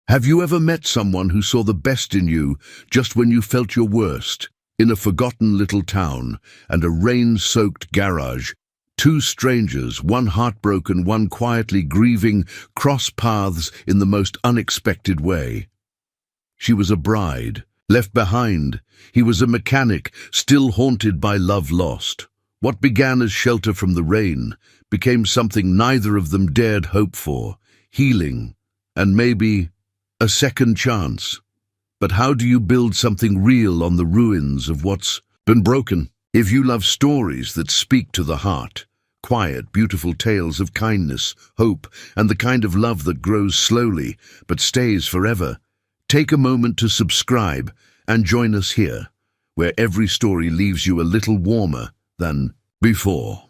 Have you ever met someone who saw the best in you just when you felt your worst? In a forgotten little town and a rain-soaked garage, two strangers, one heartbroken, one quietly grieving, cross paths in the most unexpected way. She was a bride, left behind. He was a mechanic, still haunted by love lost. What began as shelter from the rain became something neither of them dared hope for: healing, and maybe a second chance. But how do you build something real on the ruins of what's been broken? If you love stories that speak to the heart, quiet, beautiful tales of kindness, hope, and the kind of love that grows slowly but stays forever, take a moment to subscribe and join us here, where every story leaves you a little warmer than before.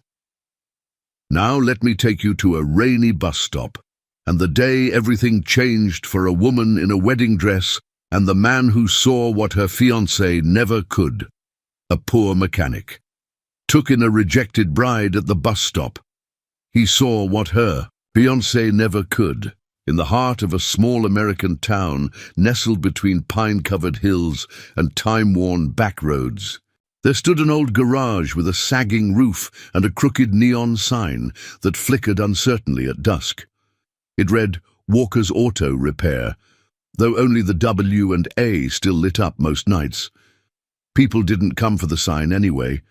Now let me take you to a rainy bus stop, and the day everything changed for a woman in a wedding dress and the man who saw what her fiancé never could. A poor mechanic took in a rejected bride at the bus stop. He saw what her fiancé never could. In the heart of a small American town, nestled between pine-covered hills and time-worn back roads, there stood an old garage with a sagging roof and a crooked neon sign that flickered uncertainly at dusk. It read, "Walker's Auto Repair," though only the W and A still lit up most nights. People didn't come for the sign anyway.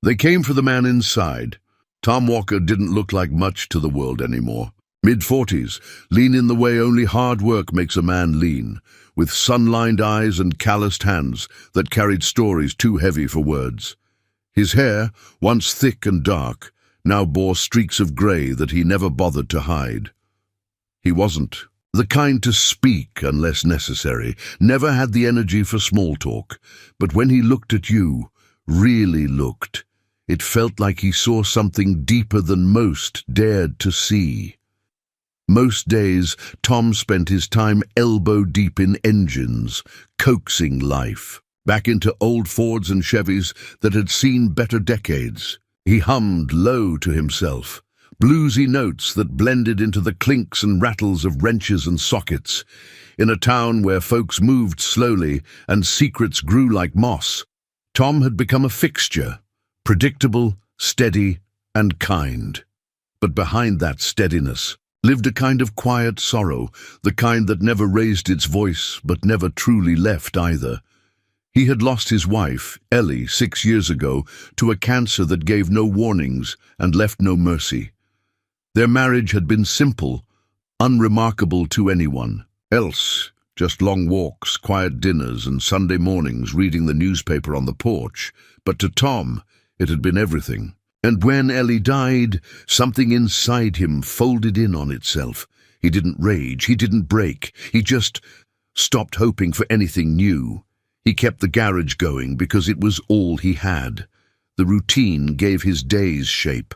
They came for the man inside. Tom Walker didn't look like much to the world anymore. Mid-40s, lean in the way only hard work makes a man lean, with sun-lined eyes and calloused hands that carried stories too heavy for words. His hair, once thick and dark, now bore streaks of grey that he never bothered to hide. He wasn't the kind to speak unless necessary, never had the energy for small talk, but when he looked at you, really looked, it felt like he saw something deeper than most dared to see. Most days, Tom spent his time elbow-deep in engines, coaxing life back into old Fords and Chevys that had seen better decades. He hummed low to himself, bluesy notes that blended into the clinks and rattles of wrenches and sockets. In a town where folks moved slowly and secrets grew like moss, Tom had become a fixture, predictable, steady, and kind. But behind that steadiness lived a kind of quiet sorrow, the kind that never raised its voice but never truly left either. He had lost his wife, Ellie, 6 years ago, to a cancer that gave no warnings and left no mercy. Their marriage had been simple, unremarkable to anyone else, just long walks, quiet dinners, and Sunday mornings reading the newspaper on the porch. But to Tom, it had been everything. And when Ellie died, something inside him folded in on itself. He didn't rage, he didn't break, he just stopped hoping for anything new. He kept the garage going because it was all he had. The routine gave his days shape.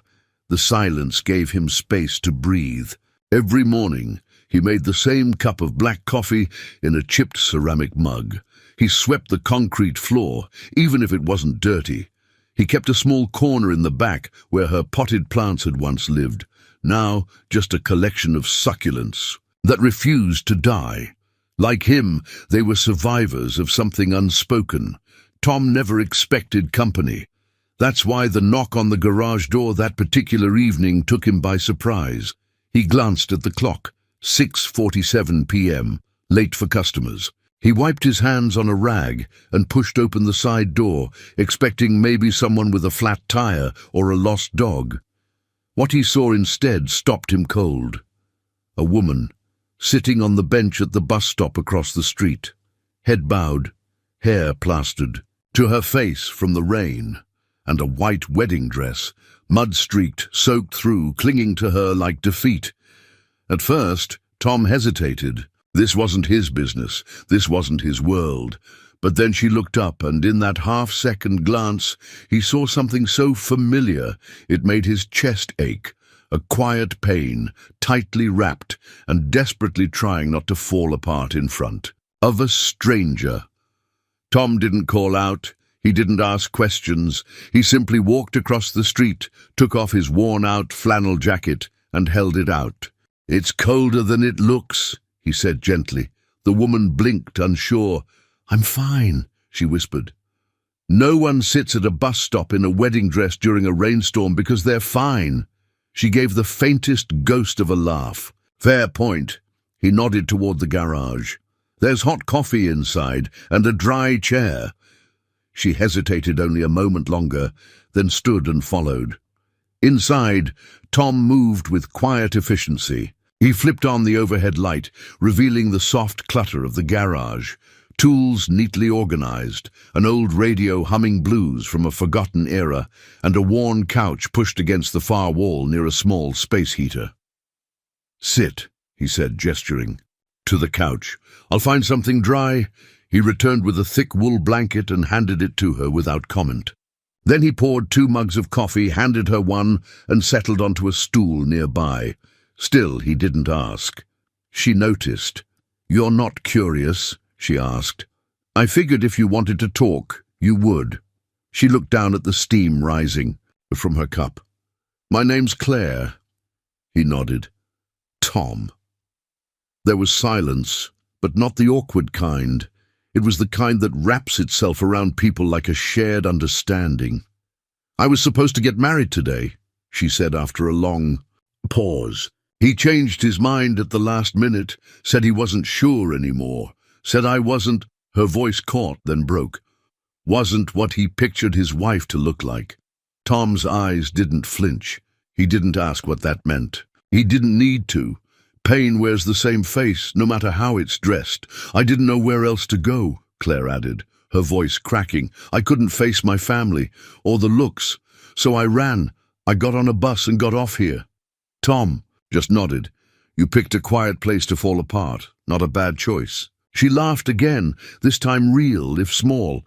The silence gave him space to breathe. Every morning, he made the same cup of black coffee in a chipped ceramic mug. He swept the concrete floor, even if it wasn't dirty. He kept a small corner in the back where her potted plants had once lived, now just a collection of succulents that refused to die. Like him, they were survivors of something unspoken. Tom never expected company. That's why the knock on the garage door that particular evening took him by surprise. He glanced at the clock, 6:47 p.m., late for customers. He wiped his hands on a rag and pushed open the side door, expecting maybe someone with a flat tire or a lost dog. What he saw instead stopped him cold. A woman, sitting on the bench at the bus stop across the street, head bowed, hair plastered to her face from the rain, and a white wedding dress, mud-streaked, soaked through, clinging to her like defeat. At first, Tom hesitated. This wasn't his business, this wasn't his world. But then she looked up, and in that half-second glance, he saw something so familiar it made his chest ache. A quiet pain, tightly wrapped and desperately trying not to fall apart in front of a stranger. Tom didn't call out. He didn't ask questions. He simply walked across the street, took off his worn-out flannel jacket, and held it out. "It's colder than it looks," he said gently. The woman blinked, unsure. "I'm fine," she whispered. "No one sits at a bus stop in a wedding dress during a rainstorm because they're fine." She gave the faintest ghost of a laugh. "Fair point." He nodded toward the garage. "There's hot coffee inside and a dry chair." She hesitated only a moment longer, then stood and followed. Inside, Tom moved with quiet efficiency. He flipped on the overhead light, revealing the soft clutter of the garage. Tools neatly organized, an old radio humming blues from a forgotten era, and a worn couch pushed against the far wall near a small space heater. "Sit," he said, gesturing. To the couch. "I'll find something dry." He returned with a thick wool blanket and handed it to her without comment. Then he poured 2 mugs of coffee, handed her one, and settled onto a stool nearby. Still, he didn't ask. She noticed. "You're not curious?" she asked. "I figured if you wanted to talk, you would." She looked down at the steam rising from her cup. "My name's Claire." He nodded. "Tom." There was silence, but not the awkward kind. It was the kind that wraps itself around people like a shared understanding. "I was supposed to get married today," she said after a long pause. "He changed his mind at the last minute, said he wasn't sure anymore, said I wasn't," her voice caught, then broke, "wasn't what he pictured his wife to look like." Tom's eyes didn't flinch. He didn't ask what that meant. He didn't need to. Pain wears the same face, no matter how it's dressed. "I didn't know where else to go," Claire added, her voice cracking. "I couldn't face my family, or the looks, so I ran. I got on a bus and got off here." Tom just nodded. "You picked a quiet place to fall apart. Not a bad choice." She laughed again, this time real, if small.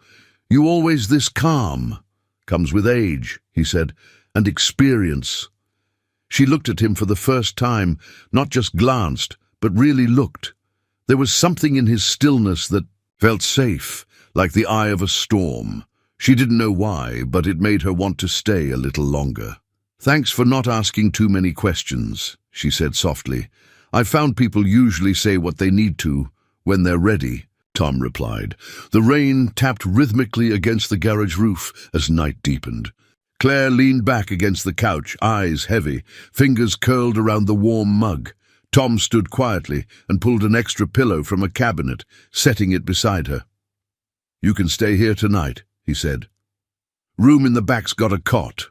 "You always this calm?" "Comes with age," he said, "and experience." She looked at him for the first time, not just glanced, but really looked. There was something in his stillness that felt safe, like the eye of a storm. She didn't know why, but it made her want to stay a little longer. "Thanks for not asking too many questions," she said softly. "I found people usually say what they need to, when they're ready," Tom replied. The rain tapped rhythmically against the garage roof as night deepened. Claire leaned back against the couch, eyes heavy, fingers curled around the warm mug. Tom stood quietly and pulled an extra pillow from a cabinet, setting it beside her. "You can stay here tonight," he said. "Room in the back's got a cot.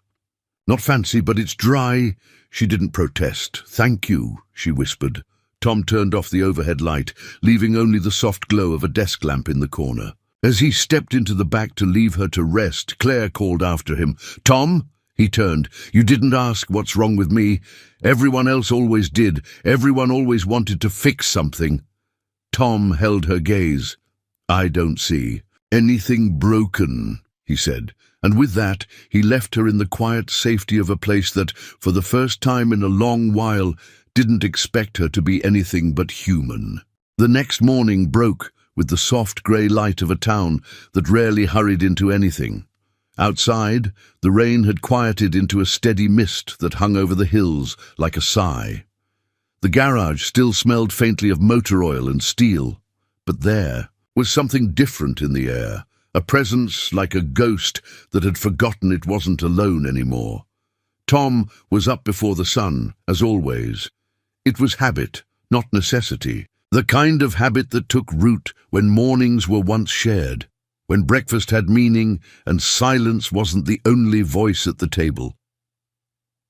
Not fancy, but it's dry." She didn't protest. "Thank you," she whispered. Tom turned off the overhead light, leaving only the soft glow of a desk lamp in the corner. As he stepped into the back to leave her to rest, Claire called after him. "Tom?" He turned. "You didn't ask what's wrong with me. Everyone else always did. Everyone always wanted to fix something." Tom held her gaze. "I don't see anything broken," he said, and with that he left her in the quiet safety of a place that, for the first time in a long while, didn't expect her to be anything but human. The next morning broke with the soft grey light of a town that rarely hurried into anything. Outside, the rain had quieted into a steady mist that hung over the hills like a sigh. The garage still smelled faintly of motor oil and steel, but there was something different in the air, a presence like a ghost that had forgotten it wasn't alone anymore. Tom was up before the sun, as always. It was habit, not necessity. The kind of habit that took root when mornings were once shared, when breakfast had meaning and silence wasn't the only voice at the table.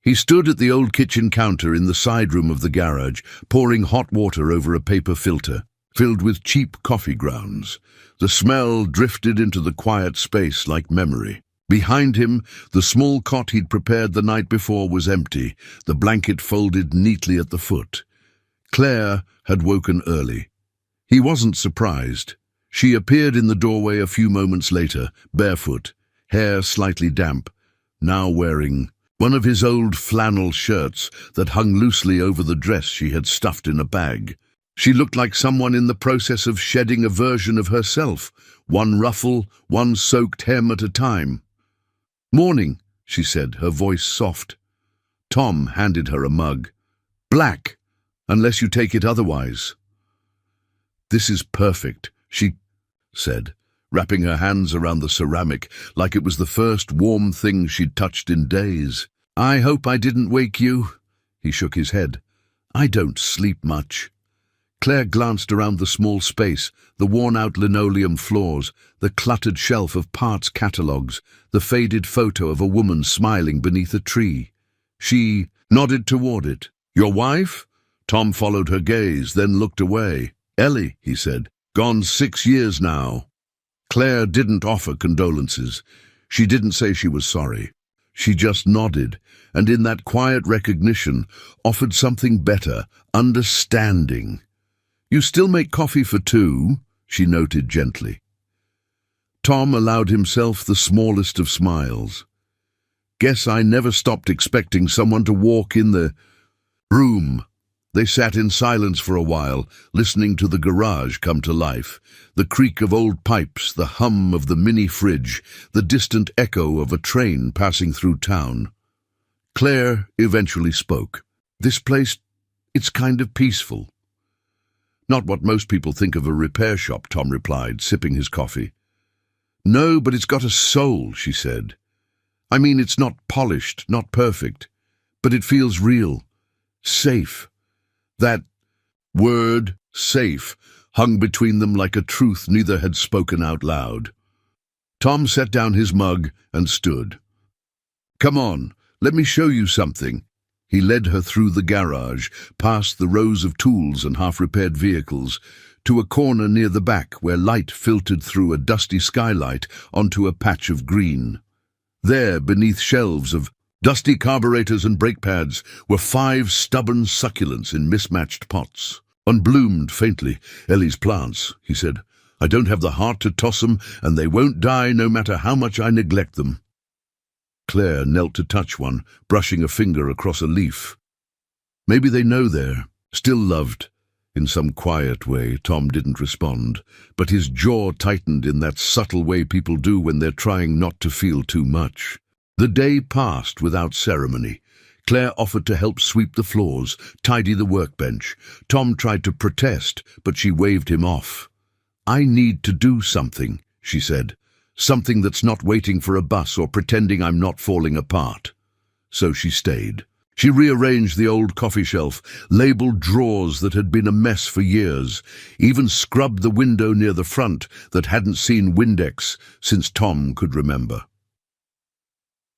He stood at the old kitchen counter in the side room of the garage, pouring hot water over a paper filter, filled with cheap coffee grounds. The smell drifted into the quiet space like memory. Behind him, the small cot he'd prepared the night before was empty, the blanket folded neatly at the foot. Claire had woken early. He wasn't surprised. She appeared in the doorway a few moments later, barefoot, hair slightly damp, now wearing one of his old flannel shirts that hung loosely over the dress she had stuffed in a bag. She looked like someone in the process of shedding a version of herself, one ruffle, one soaked hem at a time. "Morning," she said, her voice soft. Tom handed her a mug. "Black, unless you take it otherwise." "This is perfect," she said, wrapping her hands around the ceramic like it was the first warm thing she'd touched in days. "I hope I didn't wake you." He shook his head. "I don't sleep much." Claire glanced around the small space, the worn-out linoleum floors, the cluttered shelf of parts catalogues, the faded photo of a woman smiling beneath a tree. She nodded toward it. "Your wife?" Tom followed her gaze, then looked away. "Ellie," he said. "Gone 6 years now." Claire didn't offer condolences. She didn't say she was sorry. She just nodded, and in that quiet recognition offered something better, understanding. "You still make coffee for 2, she noted gently. Tom allowed himself the smallest of smiles. "Guess I never stopped expecting someone to walk in the room." They sat in silence for a while, listening to the garage come to life. The creak of old pipes, the hum of the mini fridge, the distant echo of a train passing through town. Claire eventually spoke. "This place, it's kind of peaceful." "Not what most people think of a repair shop," Tom replied, sipping his coffee. "No, but it's got a soul," she said. "I mean, it's not polished, not perfect, but it feels real, safe." That word, safe, hung between them like a truth neither had spoken out loud. Tom set down his mug and stood. "Come on, let me show you something." He led her through the garage, past the rows of tools and half-repaired vehicles, to a corner near the back where light filtered through a dusty skylight onto a patch of green. There, beneath shelves of dusty carburetors and brake pads, were 5 stubborn succulents in mismatched pots. "Unbloomed faintly, Ellie's plants," he said. "I don't have the heart to toss them, and they won't die no matter how much I neglect them." Claire knelt to touch one, brushing a finger across a leaf. "Maybe they know they're still loved." In some quiet way, Tom didn't respond, but his jaw tightened in that subtle way people do when they're trying not to feel too much. The day passed without ceremony. Claire offered to help sweep the floors, tidy the workbench. Tom tried to protest, but she waved him off. "I need to do something," she said. "Something that's not waiting for a bus or pretending I'm not falling apart." So she stayed. She rearranged the old coffee shelf, labeled drawers that had been a mess for years, even scrubbed the window near the front that hadn't seen Windex since Tom could remember.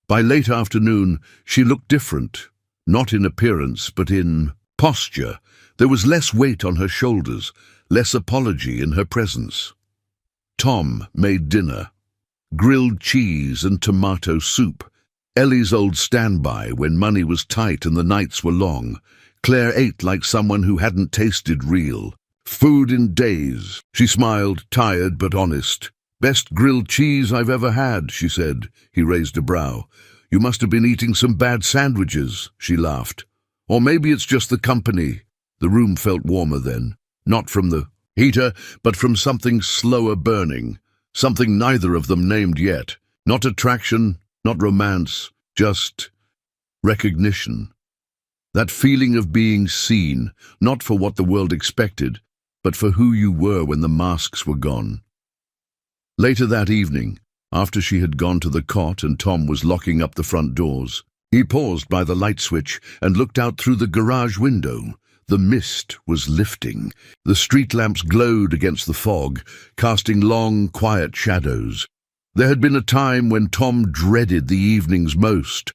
By late afternoon, she looked different, not in appearance, but in posture. There was less weight on her shoulders, less apology in her presence. Tom made dinner. Grilled cheese and tomato soup. Ellie's old standby when money was tight and the nights were long. Claire ate like someone who hadn't tasted real food in days. She smiled, tired but honest. "Best grilled cheese I've ever had," she said. He raised a brow. "You must have been eating some bad sandwiches," she laughed. "Or maybe it's just the company." The room felt warmer then, not from the heater, but from something slower burning, something neither of them named yet. Not attraction, not romance, just recognition. That feeling of being seen, not for what the world expected, but for who you were when the masks were gone. Later that evening, after she had gone to the cot and Tom was locking up the front doors, he paused by the light switch and looked out through the garage window. The mist was lifting. The street lamps glowed against the fog, casting long, quiet shadows. There had been a time when Tom dreaded the evenings most.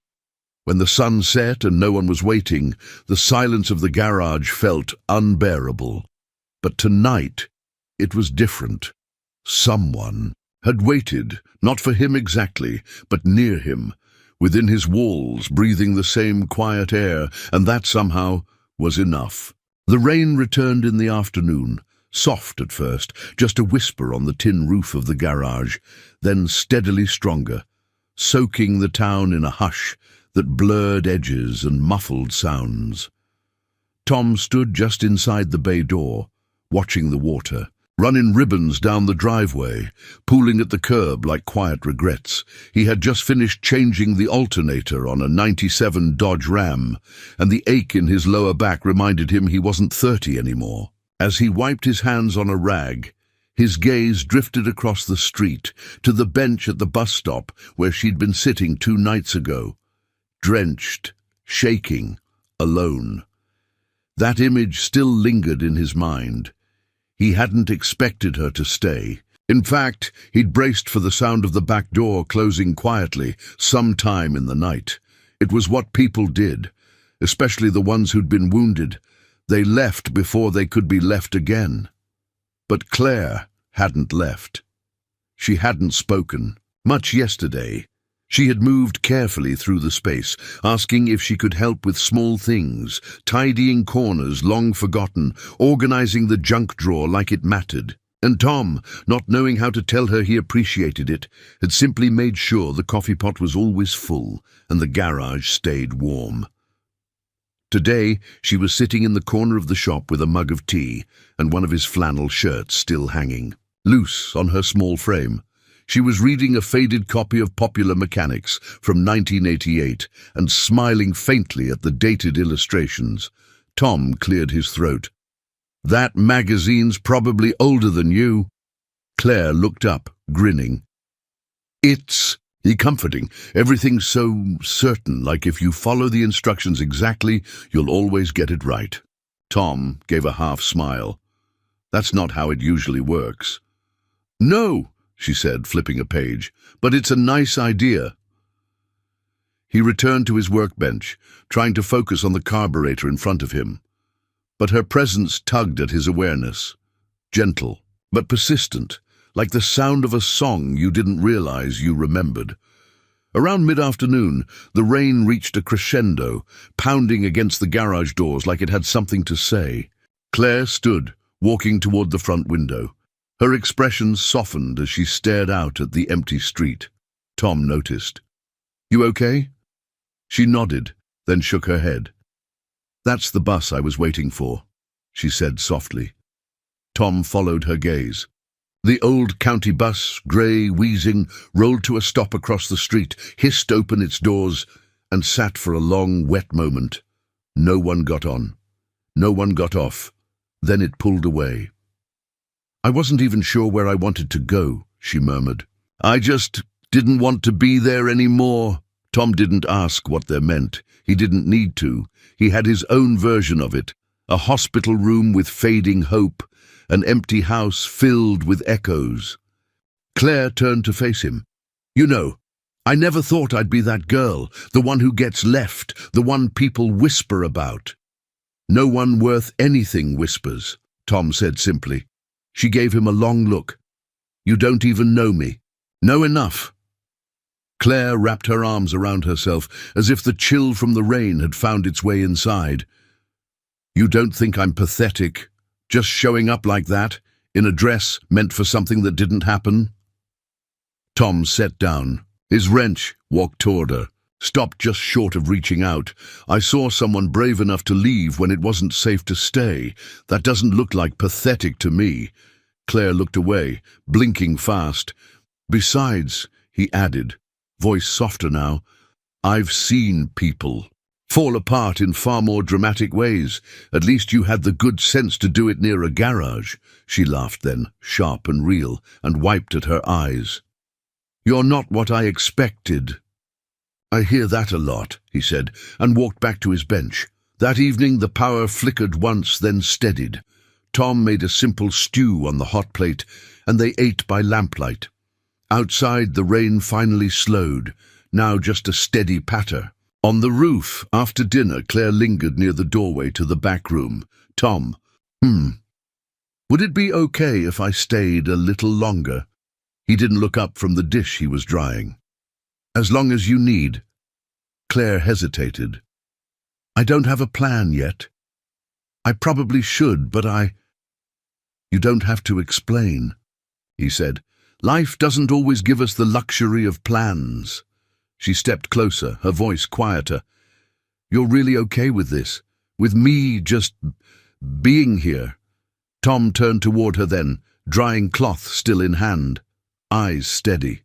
When the sun set and no one was waiting, the silence of the garage felt unbearable. But tonight, it was different. Someone had waited, not for him exactly, but near him, within his walls, breathing the same quiet air, and that somehow was enough. The rain returned in the afternoon, soft at first, just a whisper on the tin roof of the garage, then steadily stronger, soaking the town in a hush that blurred edges and muffled sounds. Tom stood just inside the bay door, watching the water, running ribbons down the driveway, pooling at the curb like quiet regrets. He had just finished changing the alternator on a '97 Dodge Ram, and the ache in his lower back reminded him he wasn't 30 anymore. As he wiped his hands on a rag, his gaze drifted across the street to the bench at the bus stop where she'd been sitting 2 nights ago, drenched, shaking, alone. That image still lingered in his mind. He hadn't expected her to stay. In fact, he'd braced for the sound of the back door closing quietly sometime in the night. It was what people did, especially the ones who'd been wounded. They left before they could be left again. But Claire hadn't left. She hadn't spoken much yesterday. She had moved carefully through the space, asking if she could help with small things, tidying corners long forgotten, organizing the junk drawer like it mattered. And Tom, not knowing how to tell her he appreciated it, had simply made sure the coffee pot was always full and the garage stayed warm. Today, she was sitting in the corner of the shop with a mug of tea and one of his flannel shirts still hanging, loose on her small frame. She was reading a faded copy of Popular Mechanics from 1988 and smiling faintly at the dated illustrations. Tom cleared his throat. "That magazine's probably older than you." Claire looked up, grinning. "It's," he comforting, "everything's so certain, like if you follow the instructions exactly, you'll always get it right." Tom gave a half smile. "That's not how it usually works." "No," she said, flipping a page, "but it's a nice idea." He returned to his workbench, trying to focus on the carburetor in front of him. But her presence tugged at his awareness, gentle but persistent, like the sound of a song you didn't realize you remembered. Around mid-afternoon, the rain reached a crescendo, pounding against the garage doors like it had something to say. Claire stood, walking toward the front window. Her expression softened as she stared out at the empty street. Tom noticed. "You okay?" She nodded, then shook her head. "That's the bus I was waiting for," she said softly. Tom followed her gaze. The old county bus, grey, wheezing, rolled to a stop across the street, hissed open its doors, and sat for a long, wet moment. No one got on. No one got off. Then it pulled away. "I wasn't even sure where I wanted to go," she murmured. "I just didn't want to be there anymore." Tom didn't ask what they meant. He didn't need to. He had his own version of it. A hospital room with fading hope, an empty house filled with echoes. Claire turned to face him. "You know, I never thought I'd be that girl, the one who gets left, the one people whisper about." "No one worth anything whispers," Tom said simply. She gave him a long look. "You don't even know me." "Know enough." Claire wrapped her arms around herself as if the chill from the rain had found its way inside. "You don't think I'm pathetic, just showing up like that, in a dress meant for something that didn't happen?" Tom sat down. His wrench walked toward her, stopped just short of reaching out. "I saw someone brave enough to leave when it wasn't safe to stay. That doesn't look like pathetic to me." Claire looked away, blinking fast. "Besides," he added, voice softer now, "I've seen people fall apart in far more dramatic ways. At least you had the good sense to do it near a garage." She laughed then, sharp and real, and wiped at her eyes. "You're not what I expected." "I hear that a lot," he said, and walked back to his bench. That evening the power flickered once, then steadied. Tom made a simple stew on the hot plate, and they ate by lamplight. Outside, the rain finally slowed, now just a steady patter. On the roof, after dinner, Claire lingered near the doorway to the back room. "Tom, would it be okay if I stayed a little longer?" He didn't look up from the dish he was drying. "As long as you need." Claire hesitated. "I don't have a plan yet. I probably should, but You don't have to explain," he said. "Life doesn't always give us the luxury of plans." She stepped closer, her voice quieter. "You're really okay with this? With me just being here?" Tom turned toward her then, drying cloth still in hand, eyes steady.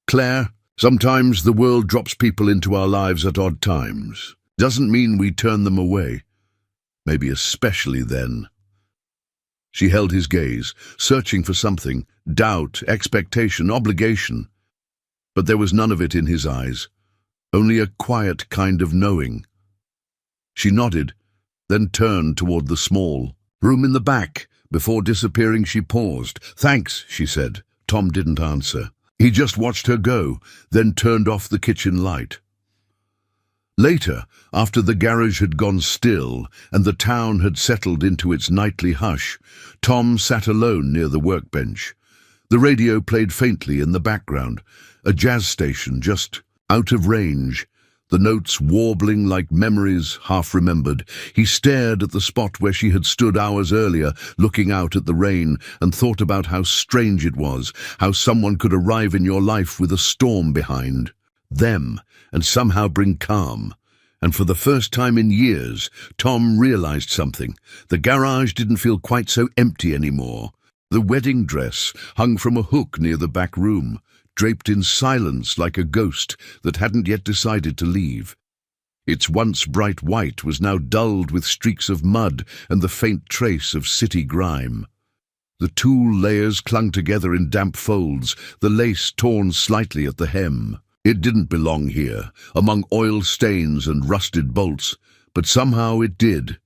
"Claire, sometimes the world drops people into our lives at odd times. Doesn't mean we turn them away. Maybe especially then." She held his gaze, searching for something, doubt, expectation, obligation. But there was none of it in his eyes, only a quiet kind of knowing. She nodded, then turned toward the small room in the back. Before disappearing, she paused. "Thanks," she said. Tom didn't answer. He just watched her go, then turned off the kitchen light. Later, after the garage had gone still and the town had settled into its nightly hush, Tom sat alone near the workbench. The radio played faintly in the background, a jazz station just out of range, the notes warbling like memories half-remembered. He stared at the spot where she had stood hours earlier, looking out at the rain, and thought about how strange it was, how someone could arrive in your life with a storm behind them and somehow bring calm. And for the first time in years, Tom realized something. The garage didn't feel quite so empty anymore. The wedding dress hung from a hook near the back room, draped in silence like a ghost that hadn't yet decided to leave. Its once bright white was now dulled with streaks of mud and the faint trace of city grime. The tulle layers clung together in damp folds, the lace torn slightly at the hem. It didn't belong here, among oil stains and rusted bolts, but somehow it did.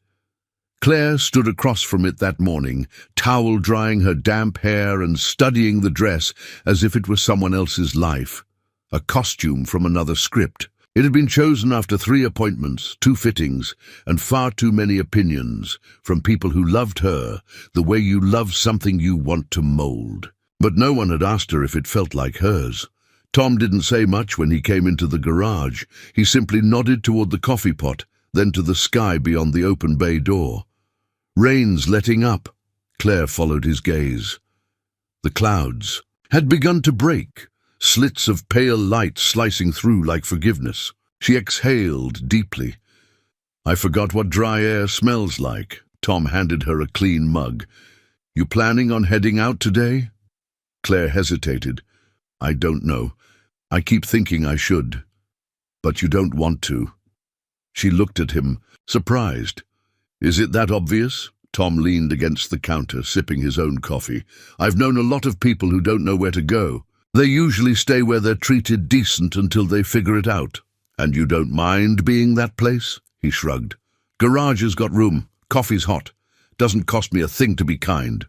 Claire stood across from it that morning, towel drying her damp hair and studying the dress as if it were someone else's life, a costume from another script. It had been chosen after 3 appointments, 2 fittings, and far too many opinions from people who loved her the way you love something you want to mold. But no one had asked her if it felt like hers. Tom didn't say much when he came into the garage. He simply nodded toward the coffee pot, then to the sky beyond the open bay door. "Rain's letting up." Claire followed his gaze. The clouds had begun to break, slits of pale light slicing through like forgiveness. She exhaled deeply. "I forgot what dry air smells like." Tom handed her a clean mug. "You planning on heading out today?" Claire hesitated. "I don't know. I keep thinking I should. But you don't want to." She looked at him, surprised. "Is it that obvious?" Tom leaned against the counter, sipping his own coffee. "I've known a lot of people who don't know where to go. They usually stay where they're treated decent until they figure it out." "And you don't mind being that place?" He shrugged. "Garage has got room. Coffee's hot. Doesn't cost me a thing to be kind."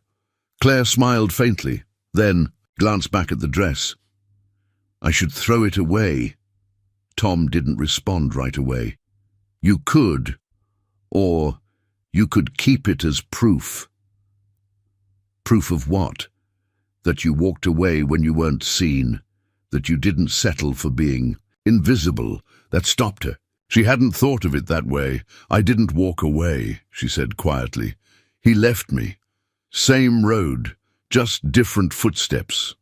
Claire smiled faintly, then glanced back at the dress. "I should throw it away." Tom didn't respond right away. "You could, or you could keep it as proof." "Proof of what?" "That you walked away when you weren't seen, that you didn't settle for being invisible." That stopped her. She hadn't thought of it that way. "I didn't walk away," she said quietly. "He left me. Same road, just different footsteps."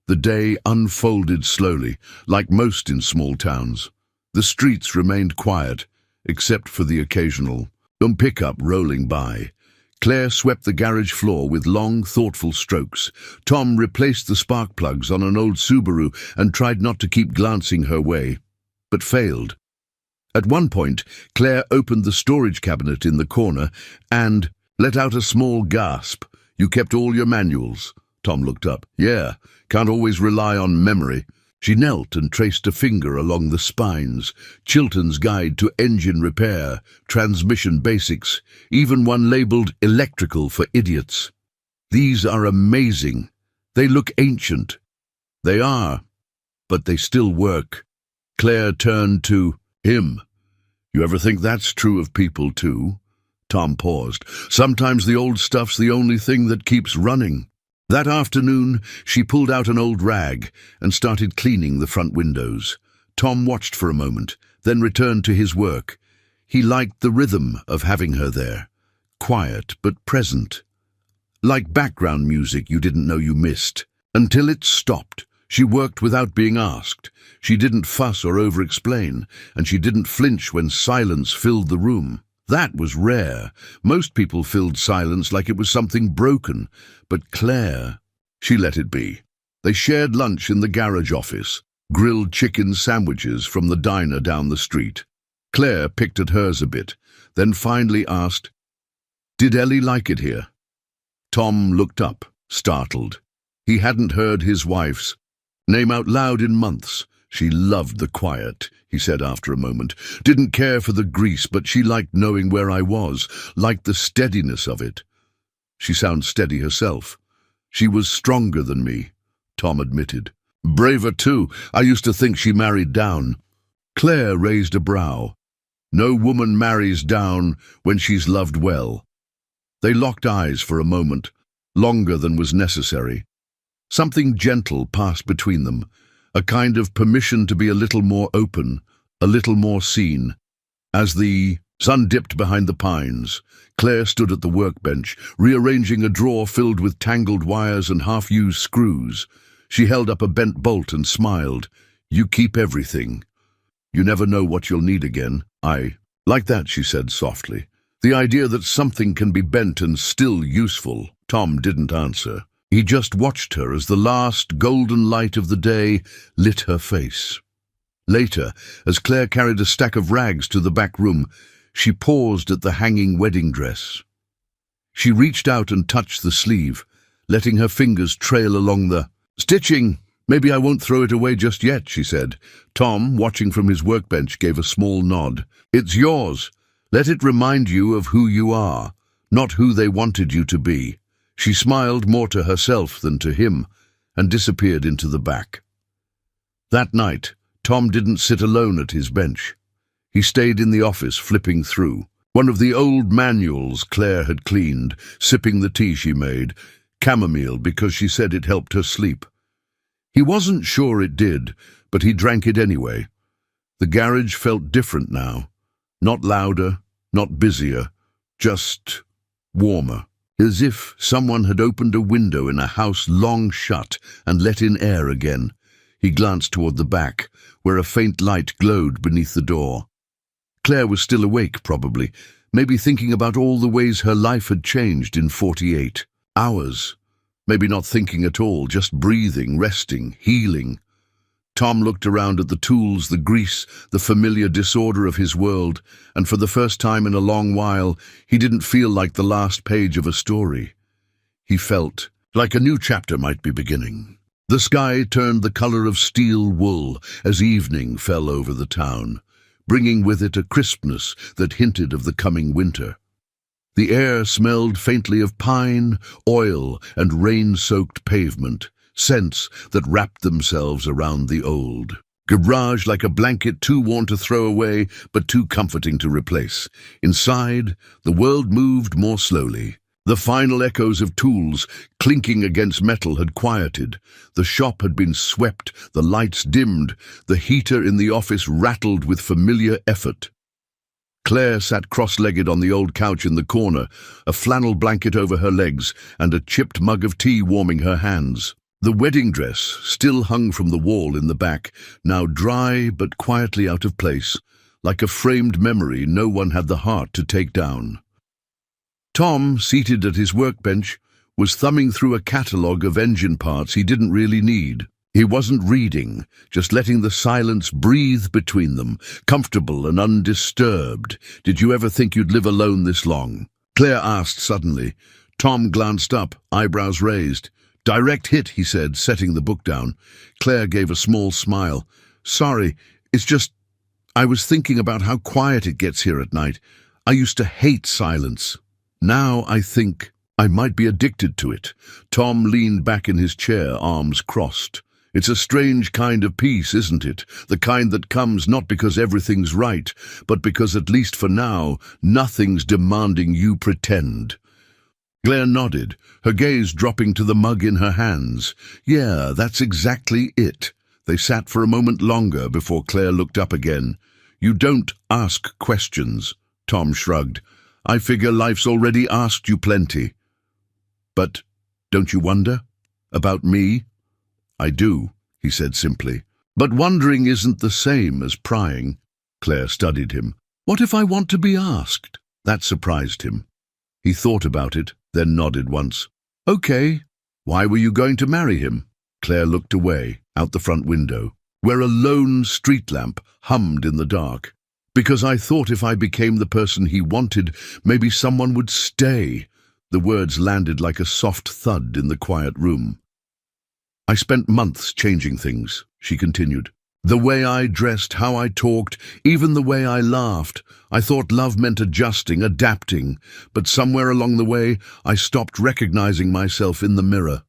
The day unfolded slowly, like most in small towns. The streets remained quiet, except for the occasional pickup rolling by. Claire swept the garage floor with long, thoughtful strokes. Tom replaced the spark plugs on an old Subaru and tried not to keep glancing her way, but failed. At one point, Claire opened the storage cabinet in the corner and let out a small gasp. "You kept all your manuals?" Tom looked up. "Yeah, can't always rely on memory." She knelt and traced a finger along the spines. Chilton's Guide to Engine Repair, Transmission Basics, even one labeled Electrical for Idiots. "These are amazing. They look ancient." "They are, but they still work." Claire turned to him. "You ever think that's true of people too?" Tom paused. "Sometimes the old stuff's the only thing that keeps running." That afternoon, she pulled out an old rag and started cleaning the front windows. Tom watched for a moment, then returned to his work. He liked the rhythm of having her there, quiet but present, like background music you didn't know you missed. Until it stopped, she worked without being asked. She didn't fuss or over-explain, and she didn't flinch when silence filled the room. That was rare. Most people filled silence like it was something broken. But Claire, she let it be. They shared lunch in the garage office, grilled chicken sandwiches from the diner down the street. Claire picked at hers a bit, then finally asked, "Did Ellie like it here?" Tom looked up, startled. He hadn't heard his wife's name out loud in months. She loved the quiet, he said after a moment. Didn't care for the grease, but she liked knowing where I was, liked the steadiness of it. She sounds steady herself. She was stronger than me, Tom admitted. Braver too. I used to think she married down. Claire raised a brow. No woman marries down when she's loved well. They locked eyes for a moment, longer than was necessary. Something gentle passed between them, a kind of permission to be a little more open, a little more seen. As the sun dipped behind the pines, Claire stood at the workbench, rearranging a drawer filled with tangled wires and half-used screws. She held up a bent bolt and smiled. You keep everything. You never know what you'll need again. I like that, she said softly. The idea that something can be bent and still useful. Tom didn't answer. He just watched her as the last golden light of the day lit her face. Later, as Claire carried a stack of rags to the back room, she paused at the hanging wedding dress. She reached out and touched the sleeve, letting her fingers trail along the stitching. Maybe I won't throw it away just yet, she said. Tom, watching from his workbench, gave a small nod. It's yours. Let it remind you of who you are, not who they wanted you to be. She smiled more to herself than to him and disappeared into the back. That night, Tom didn't sit alone at his bench. He stayed in the office, flipping through one of the old manuals Claire had cleaned, sipping the tea she made, chamomile, because she said it helped her sleep. He wasn't sure it did, but he drank it anyway. The garage felt different now. Not louder, not busier, just warmer. As if someone had opened a window in a house long shut and let in air again. He glanced toward the back, where a faint light glowed beneath the door. Claire was still awake, probably, maybe thinking about all the ways her life had changed in 48 hours. Maybe not thinking at all, just breathing, resting, healing. Tom looked around at the tools, the grease, the familiar disorder of his world, and for the first time in a long while, he didn't feel like the last page of a story. He felt like a new chapter might be beginning. The sky turned the color of steel wool as evening fell over the town, bringing with it a crispness that hinted of the coming winter. The air smelled faintly of pine, oil, and rain-soaked pavement, scents that wrapped themselves around the old garage like a blanket too worn to throw away but too comforting to replace. Inside, the world moved more slowly. The final echoes of tools clinking against metal had quieted. The shop had been swept, the lights dimmed, the heater in the office rattled with familiar effort. Claire sat cross-legged on the old couch in the corner, a flannel blanket over her legs and a chipped mug of tea warming her hands. The wedding dress still hung from the wall in the back, now dry but quietly out of place, like a framed memory no one had the heart to take down. Tom, seated at his workbench, was thumbing through a catalogue of engine parts he didn't really need. He wasn't reading, just letting the silence breathe between them, comfortable and undisturbed. Did you ever think you'd live alone this long? Claire asked suddenly. Tom glanced up, eyebrows raised. Direct hit, he said, setting the book down. Claire gave a small smile. Sorry, it's just, I was thinking about how quiet it gets here at night. I used to hate silence. Now I think I might be addicted to it. Tom leaned back in his chair, arms crossed. It's a strange kind of peace, isn't it? The kind that comes not because everything's right, but because, at least for now, nothing's demanding you pretend. Claire nodded, her gaze dropping to the mug in her hands. Yeah, that's exactly it. They sat for a moment longer before Claire looked up again. You don't ask questions, Tom shrugged. I figure life's already asked you plenty. But don't you wonder? About me? I do, he said simply. But wondering isn't the same as prying. Claire studied him. What if I want to be asked? That surprised him. He thought about it, then nodded once. Okay. Why were you going to marry him? Claire looked away, out the front window, where a lone street lamp hummed in the dark. Because I thought if I became the person he wanted, maybe someone would stay. The words landed like a soft thud in the quiet room. I spent months changing things, she continued. The way I dressed, how I talked, even the way I laughed. I thought love meant adjusting, adapting, but somewhere along the way, I stopped recognizing myself in the mirror.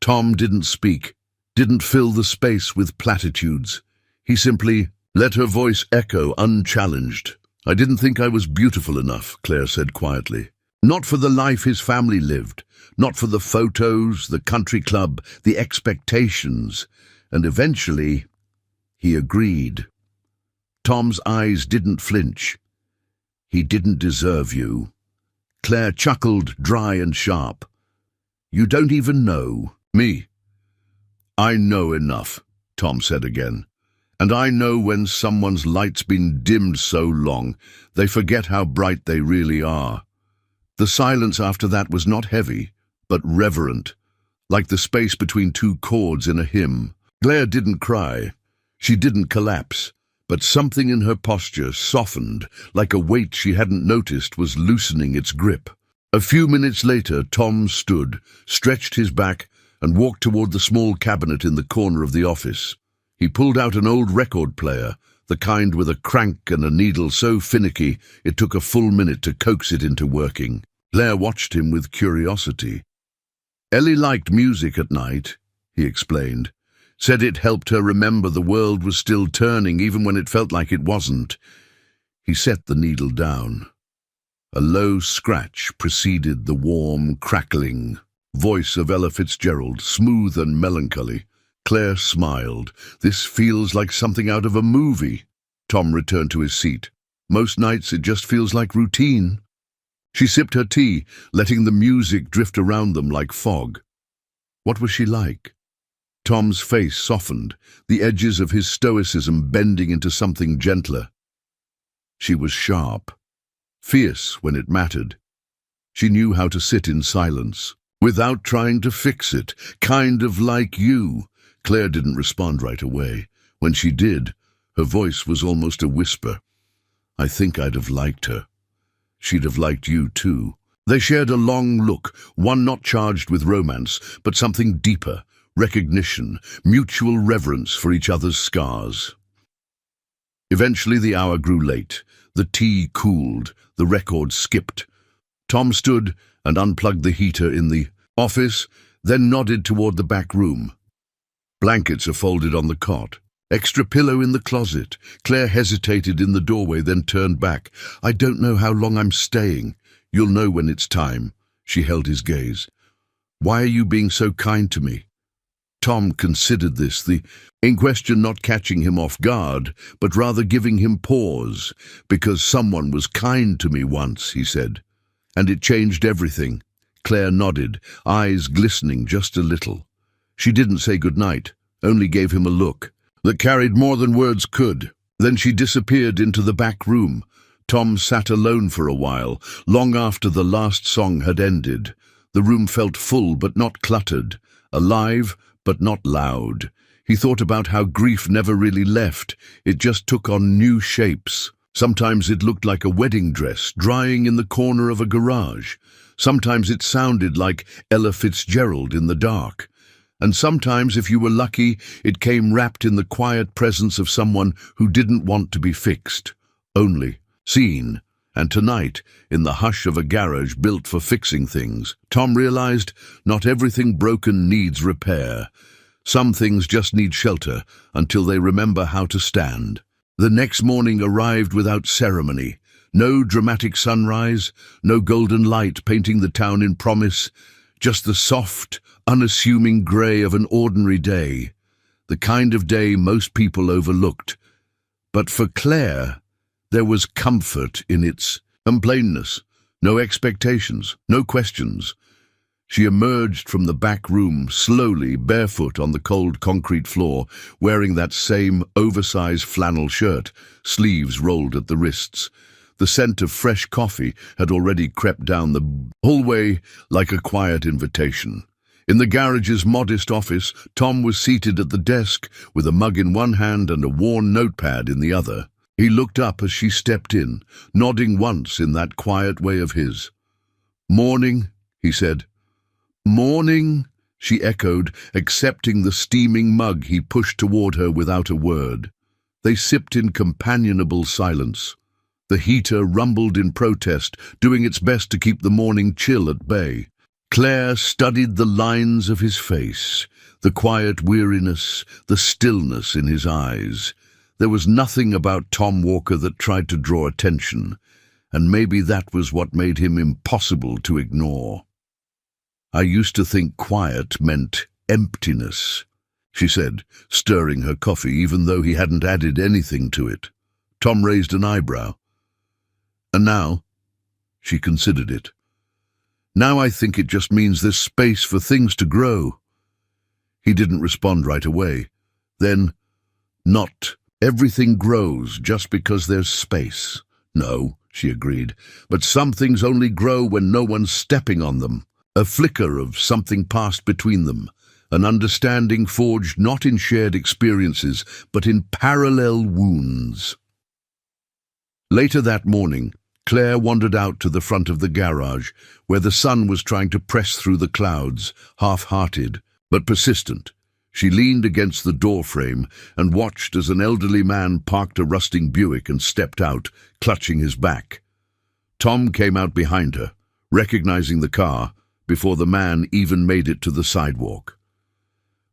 Tom didn't speak, didn't fill the space with platitudes. He simply let her voice echo unchallenged. I didn't think I was beautiful enough, Claire said quietly. Not for the life his family lived, not for the photos, the country club, the expectations. And eventually, he agreed. Tom's eyes didn't flinch. He didn't deserve you. Claire chuckled, dry and sharp. You don't even know me. I know enough, Tom said again. And I know when someone's light's been dimmed so long, they forget how bright they really are. The silence after that was not heavy, but reverent, like the space between two chords in a hymn. Claire didn't cry. She didn't collapse, but something in her posture softened, like a weight she hadn't noticed was loosening its grip. A few minutes later, Tom stood, stretched his back, and walked toward the small cabinet in the corner of the office. He pulled out an old record player, the kind with a crank and a needle so finicky it took a full minute to coax it into working. Claire watched him with curiosity. Ellie liked music at night, he explained. Said it helped her remember the world was still turning even when it felt like it wasn't. He set the needle down. A low scratch preceded the warm, crackling voice of Ella Fitzgerald, smooth and melancholy. Claire smiled. This feels like something out of a movie. Tom returned to his seat. Most nights it just feels like routine. She sipped her tea, letting the music drift around them like fog. What was she like? Tom's face softened, the edges of his stoicism bending into something gentler. She was sharp, fierce when it mattered. She knew how to sit in silence, without trying to fix it, kind of like you. Claire didn't respond right away. When she did, her voice was almost a whisper. I think I'd have liked her. She'd have liked you too. They shared a long look, one not charged with romance, but something deeper, recognition, mutual reverence for each other's scars. Eventually the hour grew late. The tea cooled, the record skipped. Tom stood and unplugged the heater in the office, then nodded toward the back room. Blankets are folded on the cot. Extra pillow in the closet. Claire hesitated in the doorway, then turned back. I don't know how long I'm staying. You'll know when it's time. She held his gaze. Why are you being so kind to me? Tom considered this, the in question not catching him off guard, but rather giving him pause. Because someone was kind to me once, he said. And it changed everything. Claire nodded, eyes glistening just a little. She didn't say goodnight, only gave him a look that carried more than words could. Then she disappeared into the back room. Tom sat alone for a while, long after the last song had ended. The room felt full but not cluttered, alive but not loud. He thought about how grief never really left. It just took on new shapes. Sometimes it looked like a wedding dress drying in the corner of a garage. Sometimes it sounded like Ella Fitzgerald in the dark. And sometimes, if you were lucky, it came wrapped in the quiet presence of someone who didn't want to be fixed, only seen. And tonight, in the hush of a garage built for fixing things, Tom realized not everything broken needs repair. Some things just need shelter until they remember how to stand. The next morning arrived without ceremony. No dramatic sunrise, no golden light painting the town in promise, just the soft, unassuming grey of an ordinary day, the kind of day most people overlooked. But for Claire, there was comfort in its plainness, no expectations, no questions. She emerged from the back room, slowly, barefoot on the cold concrete floor, wearing that same oversized flannel shirt, sleeves rolled at the wrists. The scent of fresh coffee had already crept down the hallway like a quiet invitation. In the garage's modest office, Tom was seated at the desk with a mug in one hand and a worn notepad in the other. He looked up as she stepped in, nodding once in that quiet way of his. "Morning," he said. "Morning," she echoed, accepting the steaming mug he pushed toward her without a word. They sipped in companionable silence. The heater rumbled in protest, doing its best to keep the morning chill at bay. Claire studied the lines of his face, the quiet weariness, the stillness in his eyes. There was nothing about Tom Walker that tried to draw attention, and maybe that was what made him impossible to ignore. "I used to think quiet meant emptiness," she said, stirring her coffee even though he hadn't added anything to it. Tom raised an eyebrow. "And now?" She considered it. "Now I think it just means there's space for things to grow." He didn't respond right away. Then, "Not everything grows just because there's space." "No," she agreed, "but some things only grow when no one's stepping on them. A flicker of something passed between them, an understanding forged not in shared experiences, but in parallel wounds." Later that morning, Claire wandered out to the front of the garage, where the sun was trying to press through the clouds, half-hearted, but persistent. She leaned against the doorframe and watched as an elderly man parked a rusting Buick and stepped out, clutching his back. Tom came out behind her, recognizing the car, before the man even made it to the sidewalk.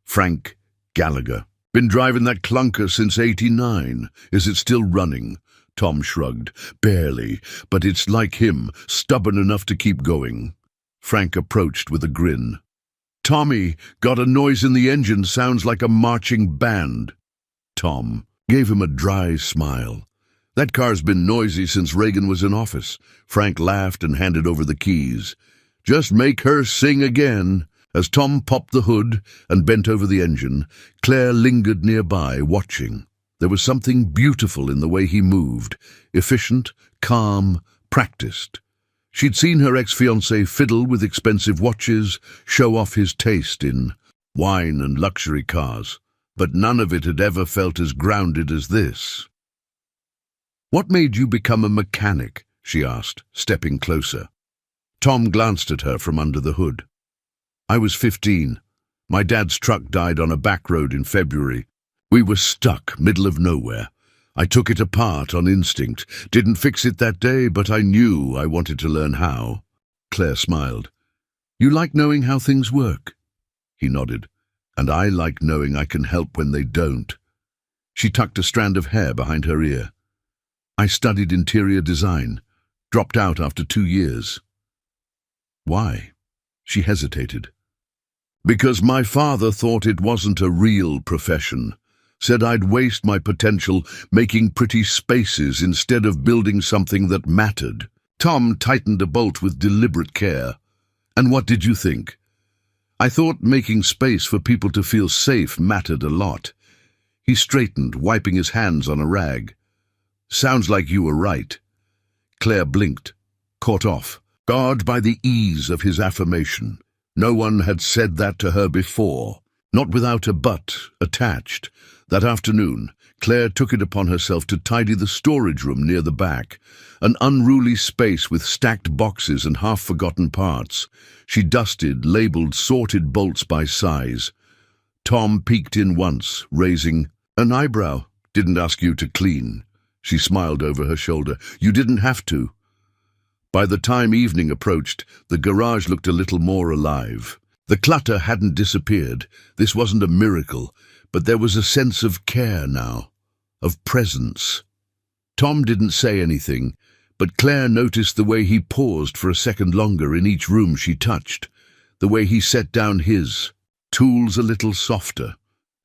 "Frank Gallagher. Been driving that clunker since '89. Is it still running?" Tom shrugged. "Barely, but it's like him, stubborn enough to keep going." Frank approached with a grin. "Tommy, got a noise in the engine, sounds like a marching band." Tom gave him a dry smile. "That car's been noisy since Reagan was in office." Frank laughed and handed over the keys. "Just make her sing again." As Tom popped the hood and bent over the engine, Claire lingered nearby, watching. There was something beautiful in the way he moved, efficient, calm, practiced. She'd seen her ex-fiancé fiddle with expensive watches, show off his taste in wine and luxury cars, but none of it had ever felt as grounded as this. "What made you become a mechanic?" she asked, stepping closer. Tom glanced at her from under the hood. "I was 15. My dad's truck died on a back road in February. We were stuck, middle of nowhere. I took it apart on instinct. Didn't fix it that day, but I knew I wanted to learn how." Claire smiled. "You like knowing how things work?" He nodded. "And I like knowing I can help when they don't." She tucked a strand of hair behind her ear. "I studied interior design. Dropped out after 2 years." "Why?" She hesitated. "Because my father thought it wasn't a real profession. Said I'd waste my potential making pretty spaces instead of building something that mattered." Tom tightened a bolt with deliberate care. "And what did you think?" "I thought making space for people to feel safe mattered a lot." He straightened, wiping his hands on a rag. "Sounds like you were right." Claire blinked, caught off guard by the ease of his affirmation. No one had said that to her before, not without a but attached. That afternoon, Claire took it upon herself to tidy the storage room near the back, an unruly space with stacked boxes and half-forgotten parts. She dusted, labeled, sorted bolts by size. Tom peeked in once, raising an eyebrow. "Didn't ask you to clean." She smiled over her shoulder. "You didn't have to." By the time evening approached, the garage looked a little more alive. The clutter hadn't disappeared. This wasn't a miracle, but there was a sense of care now, of presence. Tom didn't say anything, but Claire noticed the way he paused for a second longer in each room she touched, the way he set down his tools a little softer.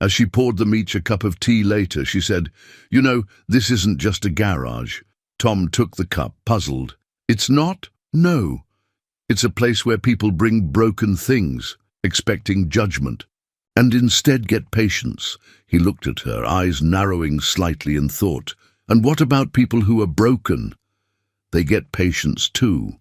As she poured them each a cup of tea later, she said, "You know, this isn't just a garage." Tom took the cup, puzzled. "It's not? No. It's a place where people bring broken things, expecting judgment, and instead get patience." He looked at her, eyes narrowing slightly in thought. "And what about people who are broken? They get patience too."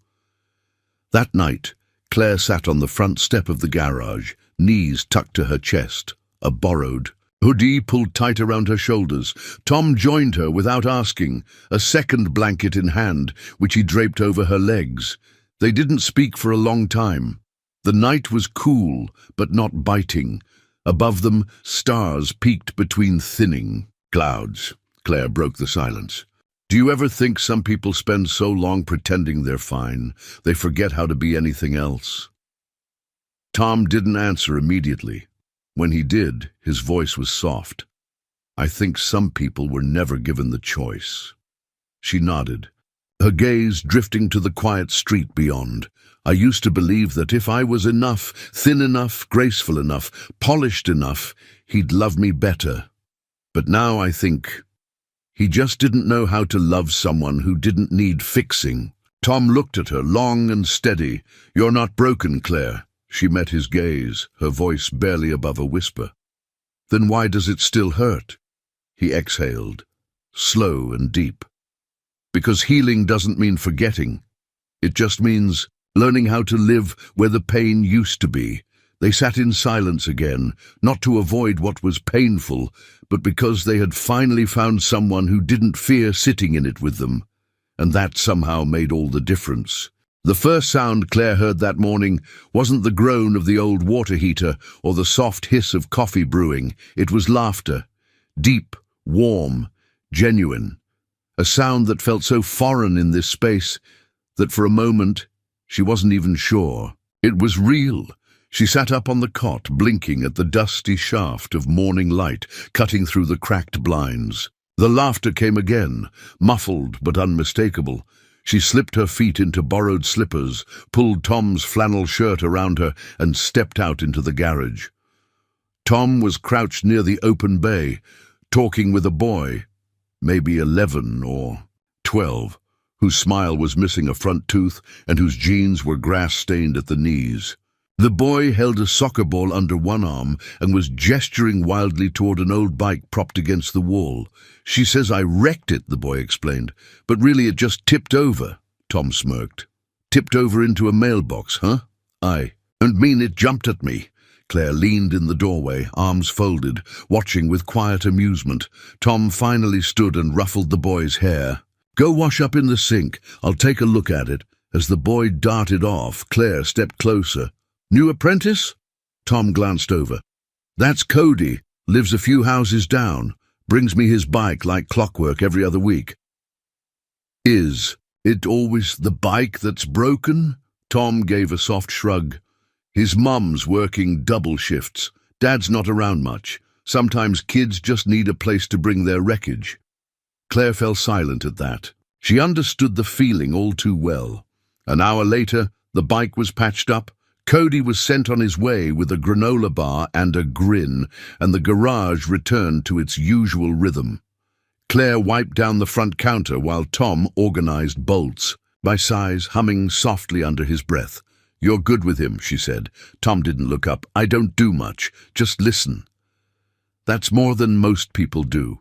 That night, Claire sat on the front step of the garage, knees tucked to her chest, a borrowed hoodie pulled tight around her shoulders. Tom joined her without asking, a second blanket in hand, which he draped over her legs. They didn't speak for a long time. The night was cool, but not biting. Above them, stars peeked between thinning clouds. Claire broke the silence. Do you ever think some people spend so long pretending they're fine, they forget how to be anything else? Tom didn't answer immediately. When he did, his voice was soft. I think some people were never given the choice. She nodded, her gaze drifting to the quiet street beyond. I used to believe that if I was enough, thin enough, graceful enough, polished enough, he'd love me better. But now I think he just didn't know how to love someone who didn't need fixing. Tom looked at her, long and steady. You're not broken, Claire. She met his gaze, her voice barely above a whisper. Then why does it still hurt? He exhaled, slow and deep. Because healing doesn't mean forgetting. It just means learning how to live where the pain used to be. They sat in silence again, not to avoid what was painful, but because they had finally found someone who didn't fear sitting in it with them. And that somehow made all the difference. The first sound Claire heard that morning wasn't the groan of the old water heater or the soft hiss of coffee brewing. It was laughter. Deep, warm, genuine. A sound that felt so foreign in this space that for a moment she wasn't even sure. It was real. She sat up on the cot, blinking at the dusty shaft of morning light cutting through the cracked blinds. The laughter came again, muffled but unmistakable. She slipped her feet into borrowed slippers, pulled Tom's flannel shirt around her, and stepped out into the garage. Tom was crouched near the open bay, talking with a boy, maybe 11 or 12, whose smile was missing a front tooth and whose jeans were grass-stained at the knees. The boy held a soccer ball under one arm and was gesturing wildly toward an old bike propped against the wall. She says I wrecked it, the boy explained, but really it just tipped over, Tom smirked. Tipped over into a mailbox, huh? I don't mean it jumped at me. Claire leaned in the doorway, arms folded, watching with quiet amusement. Tom finally stood and ruffled the boy's hair. Go wash up in the sink. I'll take a look at it. As the boy darted off, Claire stepped closer. New apprentice? Tom glanced over. That's Cody. Lives a few houses down. Brings me his bike like clockwork every other week. Is it always the bike that's broken? Tom gave a soft shrug. His mum's working double shifts. Dad's not around much. Sometimes kids just need a place to bring their wreckage. Claire fell silent at that. She understood the feeling all too well. An hour later, the bike was patched up. Cody was sent on his way with a granola bar and a grin, and the garage returned to its usual rhythm. Claire wiped down the front counter while Tom organized bolts, by size humming softly under his breath. You're good with him, she said. Tom didn't look up. I don't do much, just listen. That's more than most people do.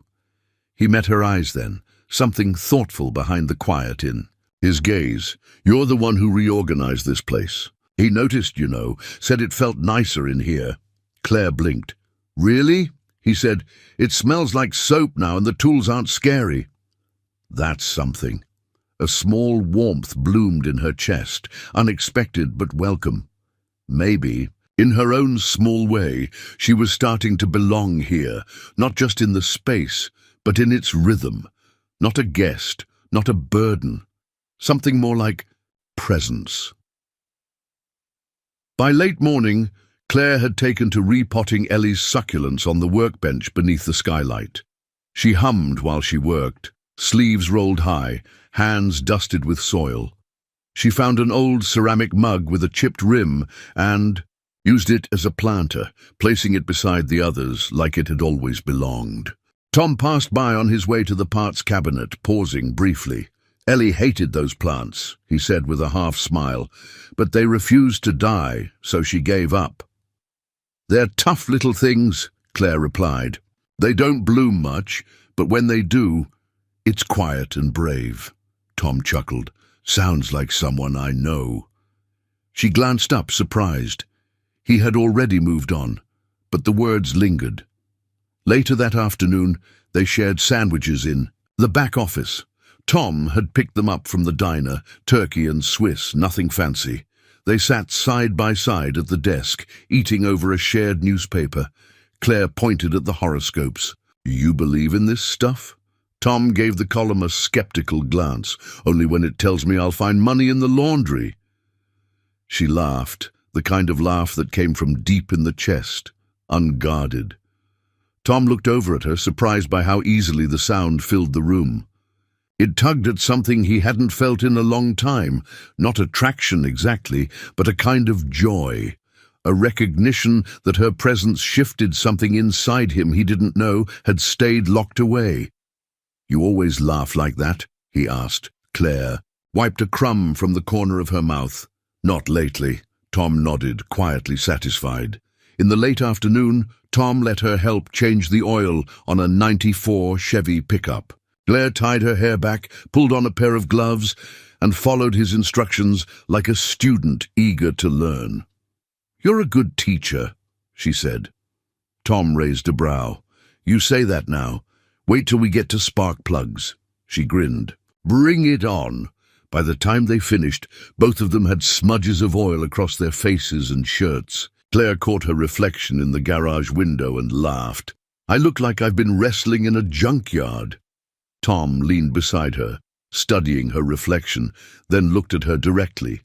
He met her eyes then, something thoughtful behind the quiet in his gaze. You're the one who reorganized this place. He noticed, you know, said it felt nicer in here. Claire blinked. Really? He said, it smells like soap now and the tools aren't scary. That's something. A small warmth bloomed in her chest, unexpected but welcome. Maybe, in her own small way, she was starting to belong here, not just in the space, but in its rhythm. Not a guest, not a burden. Something more like presence. By late morning, Claire had taken to repotting Ellie's succulents on the workbench beneath the skylight. She hummed while she worked, sleeves rolled high, hands dusted with soil. She found an old ceramic mug with a chipped rim and used it as a planter, placing it beside the others like it had always belonged. Tom passed by on his way to the parts cabinet, pausing briefly. Ellie hated those plants, he said with a half smile, but they refused to die, so she gave up. They're tough little things, Claire replied. They don't bloom much, but when they do, it's quiet and brave. Tom chuckled. Sounds like someone I know. She glanced up, surprised. He had already moved on, but the words lingered. Later that afternoon, they shared sandwiches in the back office. Tom had picked them up from the diner, turkey and Swiss, nothing fancy. They sat side by side at the desk, eating over a shared newspaper. Claire pointed at the horoscopes. "You believe in this stuff?" Tom gave the column a skeptical glance. "Only when it tells me I'll find money in the laundry." She laughed, the kind of laugh that came from deep in the chest, unguarded. Tom looked over at her, surprised by how easily the sound filled the room. It tugged at something he hadn't felt in a long time, not attraction exactly, but a kind of joy, a recognition that her presence shifted something inside him he didn't know had stayed locked away. "You always laugh like that?" he asked. Claire wiped a crumb from the corner of her mouth. "Not lately." Tom nodded, quietly satisfied. In the late afternoon, Tom let her help change the oil on a '94 Chevy pickup. Claire tied her hair back, pulled on a pair of gloves, and followed his instructions like a student eager to learn. "You're a good teacher," she said. Tom raised a brow. "You say that now. Wait till we get to spark plugs." She grinned. "Bring it on." By the time they finished, both of them had smudges of oil across their faces and shirts. Claire caught her reflection in the garage window and laughed. "I look like I've been wrestling in a junkyard." Tom leaned beside her, studying her reflection, then looked at her directly.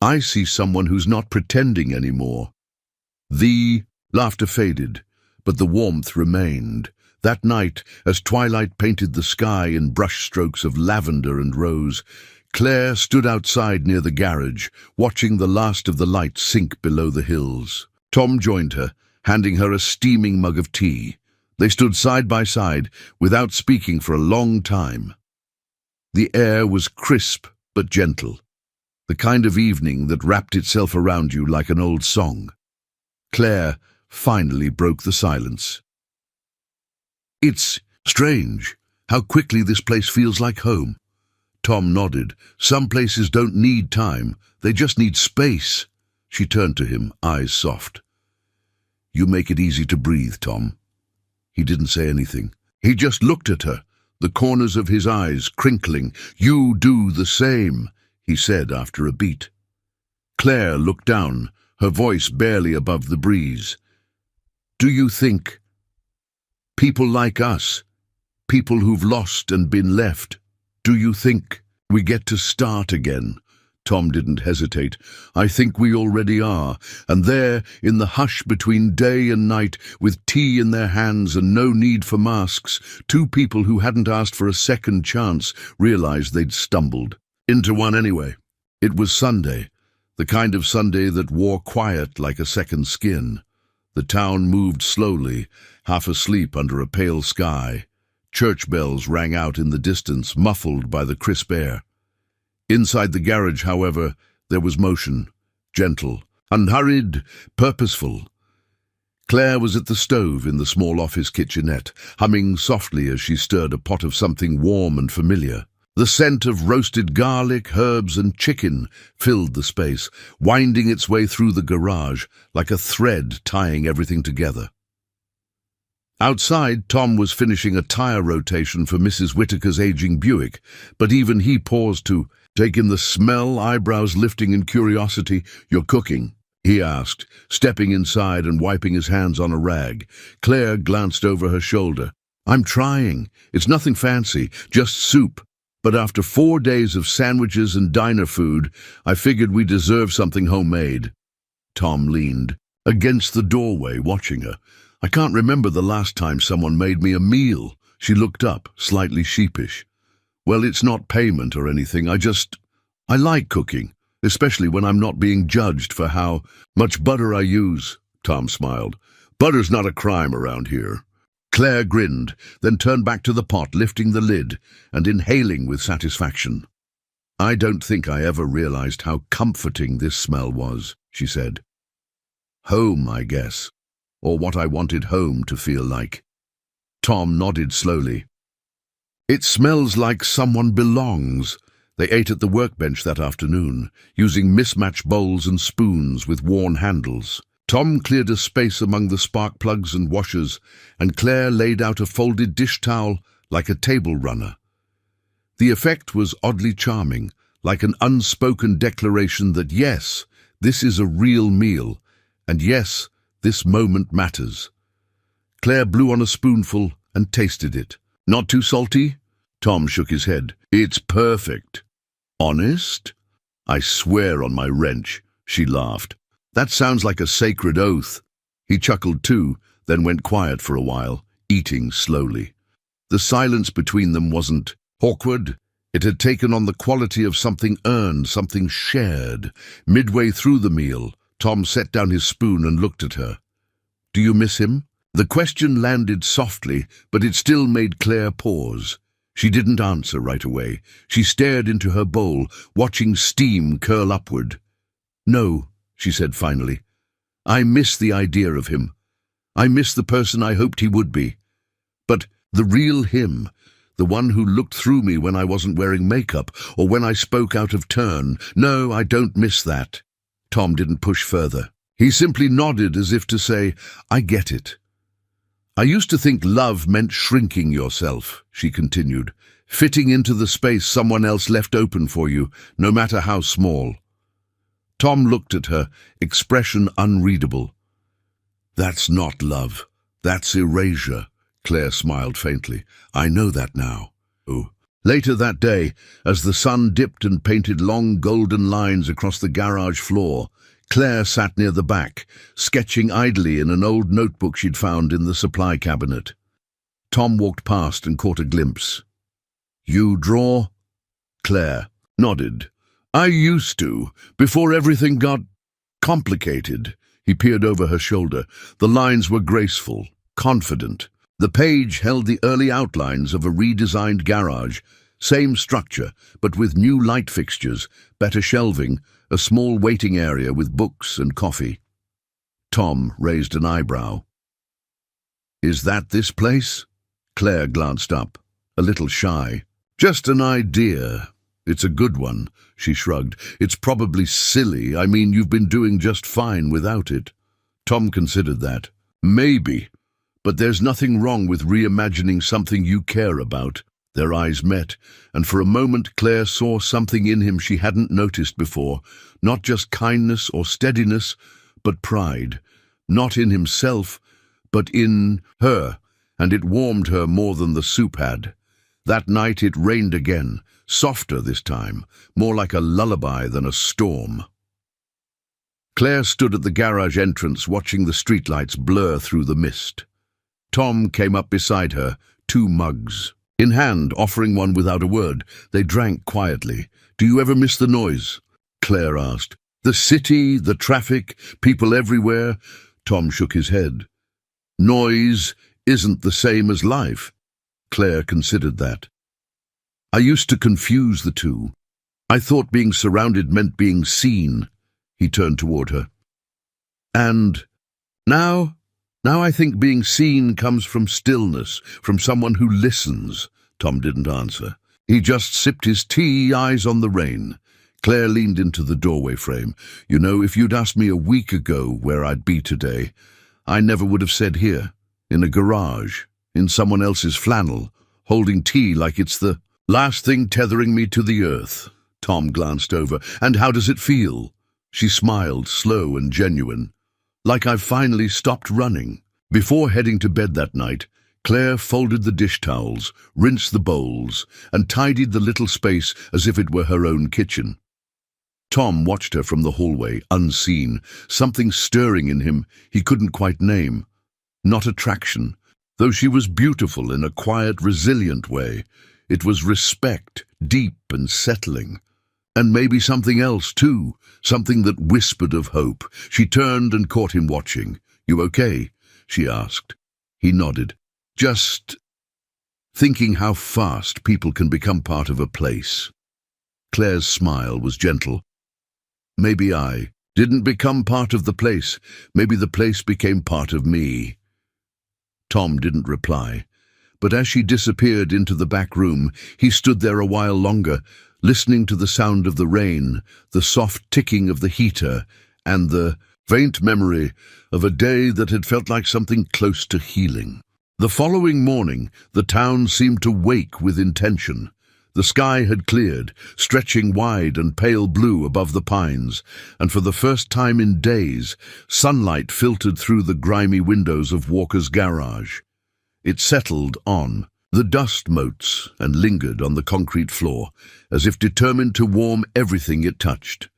"I see someone who's not pretending anymore." The laughter faded, but the warmth remained. That night, as twilight painted the sky in brushstrokes of lavender and rose, Claire stood outside near the garage, watching the last of the light sink below the hills. Tom joined her, handing her a steaming mug of tea. They stood side by side, without speaking for a long time. The air was crisp but gentle, the kind of evening that wrapped itself around you like an old song. Claire finally broke the silence. "It's strange how quickly this place feels like home." Tom nodded. "Some places don't need time, they just need space." She turned to him, eyes soft. "You make it easy to breathe, Tom." He didn't say anything. He just looked at her, the corners of his eyes crinkling. "You do the same," he said after a beat. Claire looked down, her voice barely above the breeze. "Do you think people like us, people who've lost and been left, do you think we get to start again?" Tom didn't hesitate. "I think we already are, and there, in the hush between day and night, with tea in their hands and no need for masks, two people who hadn't asked for a second chance realized they'd stumbled into one anyway. It was Sunday, the kind of Sunday that wore quiet like a second skin. The town moved slowly, half asleep under a pale sky. Church bells rang out in the distance, muffled by the crisp air. Inside the garage, however, there was motion, gentle, unhurried, purposeful. Claire was at the stove in the small office kitchenette, humming softly as she stirred a pot of something warm and familiar. The scent of roasted garlic, herbs, and chicken filled the space, winding its way through the garage like a thread tying everything together. Outside, Tom was finishing a tire rotation for Mrs. Whitaker's aging Buick, but even he paused to take in the smell, eyebrows lifting in curiosity. "You're cooking?" he asked, stepping inside and wiping his hands on a rag. Claire glanced over her shoulder. "I'm trying. It's nothing fancy, just soup. But after 4 days of sandwiches and diner food, I figured we deserve something homemade." Tom leaned against the doorway, watching her. "I can't remember the last time someone made me a meal." She looked up, slightly sheepish. "Well, it's not payment or anything. I like cooking, especially when I'm not being judged for how much butter I use." Tom smiled. "Butter's not a crime around here." Claire grinned, then turned back to the pot, lifting the lid and inhaling with satisfaction. "I don't think I ever realized how comforting this smell was," she said. "Home, I guess, or what I wanted home to feel like." Tom nodded slowly. "It smells like someone belongs." They ate at the workbench that afternoon, using mismatched bowls and spoons with worn handles. Tom cleared a space among the spark plugs and washers, and Claire laid out a folded dish towel like a table runner. The effect was oddly charming, like an unspoken declaration that yes, this is a real meal, and yes, this moment matters. Claire blew on a spoonful and tasted it. Not too salty? Tom shook his head. It's perfect. Honest? I swear on my wrench, she laughed. That sounds like a sacred oath. He chuckled too, then went quiet for a while, eating slowly. The silence between them wasn't awkward. It had taken on the quality of something earned, something shared. Midway through the meal, Tom set down his spoon and looked at her. Do you miss him? The question landed softly, but it still made Claire pause. She didn't answer right away. She stared into her bowl, watching steam curl upward. No, she said finally. I miss the idea of him. I miss the person I hoped he would be. But the real him, the one who looked through me when I wasn't wearing makeup or when I spoke out of turn, no, I don't miss that. Tom didn't push further. He simply nodded as if to say, I get it. I used to think love meant shrinking yourself, she continued, fitting into the space someone else left open for you, no matter how small. Tom looked at her, expression unreadable. That's not love. That's erasure, Claire smiled faintly. I know that now. Oh. Later that day, as the sun dipped and painted long golden lines across the garage floor, Claire sat near the back, sketching idly in an old notebook she'd found in the supply cabinet. Tom walked past and caught a glimpse. You draw? Claire nodded. I used to, before everything got complicated. He peered over her shoulder. The lines were graceful, confident. The page held the early outlines of a redesigned garage, same structure, but with new light fixtures, better shelving, a small waiting area with books and coffee. Tom raised an eyebrow. Is that this place? Claire glanced up, a little shy. Just an idea. It's a good one, she shrugged. It's probably silly. I mean, you've been doing just fine without it. Tom considered that. Maybe. But there's nothing wrong with reimagining something you care about. Their eyes met, and for a moment Claire saw something in him she hadn't noticed before. Not just kindness or steadiness, but pride. Not in himself, but in her, and it warmed her more than the soup had. That night it rained again, softer this time, more like a lullaby than a storm. Claire stood at the garage entrance watching the streetlights blur through the mist. Tom came up beside her, 2 mugs. In hand, offering one without a word, they drank quietly. Do you ever miss the noise? Claire asked. The city, the traffic, people everywhere. Tom shook his head. Noise isn't the same as life. Claire considered that. I used to confuse the two. I thought being surrounded meant being seen. He turned toward her. And now I think being seen comes from stillness, from someone who listens. Tom didn't answer. He just sipped his tea, eyes on the rain. Claire leaned into the doorway frame. You know, if you'd asked me a week ago where I'd be today, I never would have said here, in a garage, in someone else's flannel, holding tea like it's the last thing tethering me to the earth. Tom glanced over. And how does it feel? She smiled, slow and genuine. Like I've finally stopped running. Before heading to bed that night, Claire folded the dish towels, rinsed the bowls, and tidied the little space as if it were her own kitchen. Tom watched her from the hallway, unseen, something stirring in him he couldn't quite name. Not attraction, though she was beautiful in a quiet, resilient way. It was respect, deep and settling. And maybe something else, too, something that whispered of hope. She turned and caught him watching. You okay? She asked. He nodded. Just thinking how fast people can become part of a place. Claire's smile was gentle. Maybe I didn't become part of the place. Maybe the place became part of me. Tom didn't reply, but as she disappeared into the back room, he stood there a while longer, listening to the sound of the rain, the soft ticking of the heater, and the faint memory of a day that had felt like something close to healing. The following morning, the town seemed to wake with intention. The sky had cleared, stretching wide and pale blue above the pines, and for the first time in days, sunlight filtered through the grimy windows of Walker's garage. It settled on the dust motes and lingered on the concrete floor, as if determined to warm everything it touched.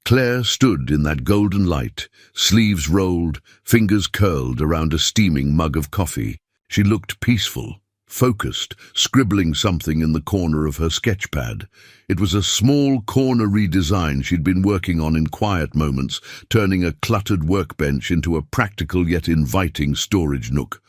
Claire stood in that golden light, sleeves rolled, fingers curled around a steaming mug of coffee. She looked peaceful, focused, scribbling something in the corner of her sketchpad. It was a small corner redesign she'd been working on in quiet moments, turning a cluttered workbench into a practical yet inviting storage nook.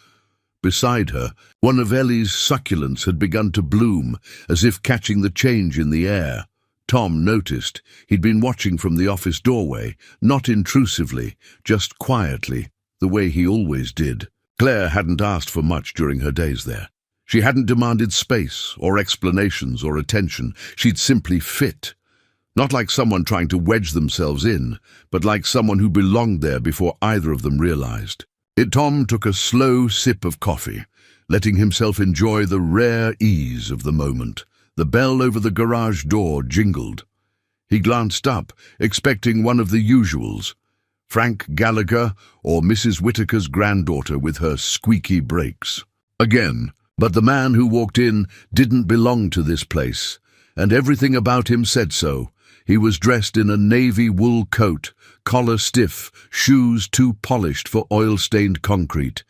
Beside her, one of Ellie's succulents had begun to bloom, as if catching the change in the air. Tom noticed. He'd been watching from the office doorway, not intrusively, just quietly, the way he always did. Claire hadn't asked for much during her days there. She hadn't demanded space, or explanations, or attention. She'd simply fit. Not like someone trying to wedge themselves in, but like someone who belonged there before either of them realized. Tom took a slow sip of coffee, letting himself enjoy the rare ease of the moment. The bell over the garage door jingled. He glanced up, expecting one of the usuals, Frank Gallagher or Mrs. Whitaker's granddaughter with her squeaky brakes. Again, but the man who walked in didn't belong to this place, and everything about him said so. He was dressed in a navy wool coat, collar stiff, shoes too polished for oil-stained concrete.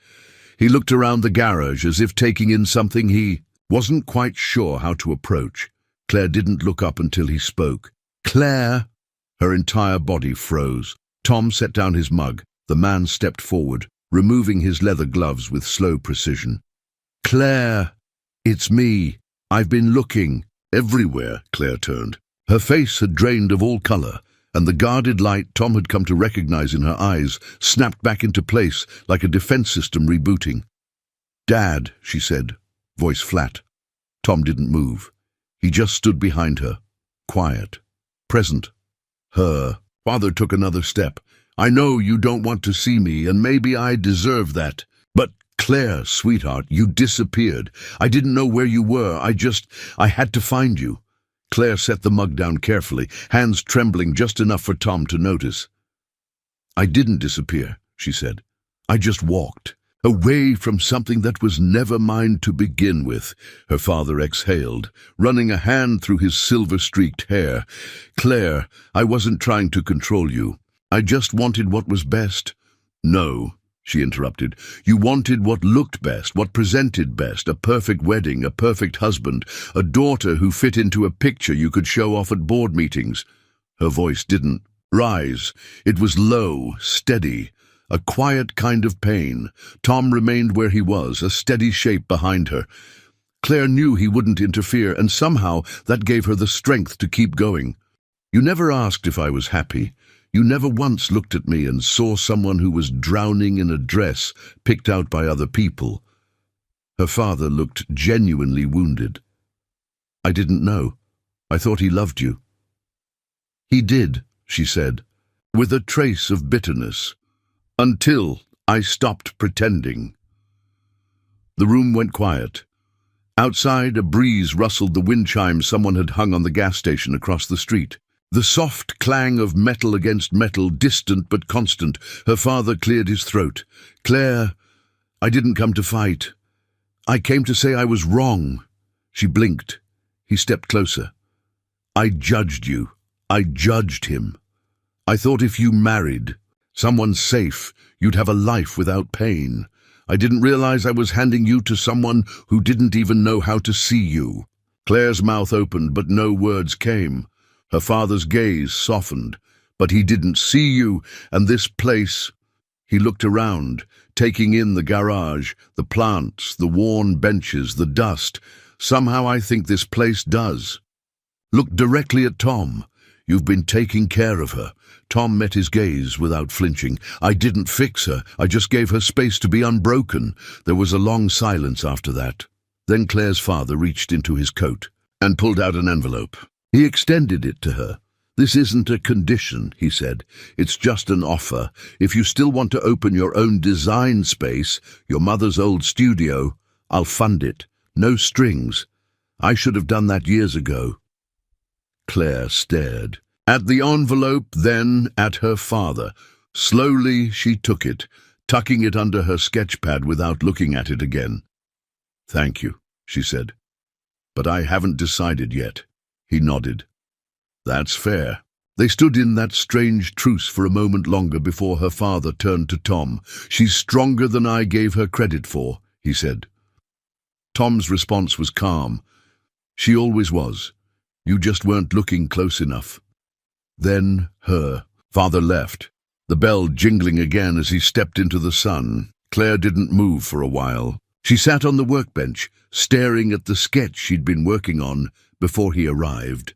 He looked around the garage as if taking in something he wasn't quite sure how to approach. Claire didn't look up until he spoke. "Claire!" Her entire body froze. Tom set down his mug. The man stepped forward, removing his leather gloves with slow precision. "Claire! It's me. I've been looking." Everywhere, Claire turned. Her face had drained of all color, and the guarded light Tom had come to recognize in her eyes snapped back into place like a defense system rebooting. "Dad," she said, voice flat. Tom didn't move. He just stood behind her, quiet, present. Her father took another step. "I know you don't want to see me, and maybe I deserve that. But Claire, sweetheart, you disappeared. I didn't know where you were. I had to find you." Claire set the mug down carefully, hands trembling just enough for Tom to notice. "I didn't disappear," she said. "I just walked. Away from something that was never mine to begin with." Her father exhaled, running a hand through his silver-streaked hair. "Claire, I wasn't trying to control you. I just wanted what was best." "No," she interrupted. "You wanted what looked best, what presented best, a perfect wedding, a perfect husband, a daughter who fit into a picture you could show off at board meetings." Her voice didn't rise. It was low, steady, a quiet kind of pain. Tom remained where he was, a steady shape behind her. Claire knew he wouldn't interfere, and somehow that gave her the strength to keep going. "You never asked if I was happy. You never once looked at me and saw someone who was drowning in a dress picked out by other people." Her father looked genuinely wounded. "I didn't know. I thought he loved you." "He did," she said, with a trace of bitterness. "Until I stopped pretending." The room went quiet. Outside, a breeze rustled the wind chimes someone had hung on the gas station across the street. The soft clang of metal against metal, distant but constant. Her father cleared his throat. "Claire, I didn't come to fight. I came to say I was wrong." She blinked. He stepped closer. "I judged you. I judged him. I thought if you married someone safe, you'd have a life without pain. I didn't realize I was handing you to someone who didn't even know how to see you." Claire's mouth opened, but no words came. Her father's gaze softened. "But he didn't see you, and this place." He looked around, taking in the garage, the plants, the worn benches, the dust. "Somehow I think this place does." Looked directly at Tom. "You've been taking care of her." Tom met his gaze without flinching. "I didn't fix her. I just gave her space to be unbroken." There was a long silence after that. Then Claire's father reached into his coat and pulled out an envelope. He extended it to her. "This isn't a condition," he said. "It's just an offer. If you still want to open your own design space, your mother's old studio, I'll fund it. No strings. I should have done that years ago." Claire stared. At the envelope, then at her father. Slowly she took it, tucking it under her sketchpad without looking at it again. "Thank you," she said. "But I haven't decided yet." He nodded. "That's fair." They stood in that strange truce for a moment longer before her father turned to Tom. "She's stronger than I gave her credit for," he said. Tom's response was calm. "She always was. You just weren't looking close enough." Then her father left, the bell jingling again as he stepped into the sun. Claire didn't move for a while. She sat on the workbench, staring at the sketch she'd been working on before he arrived.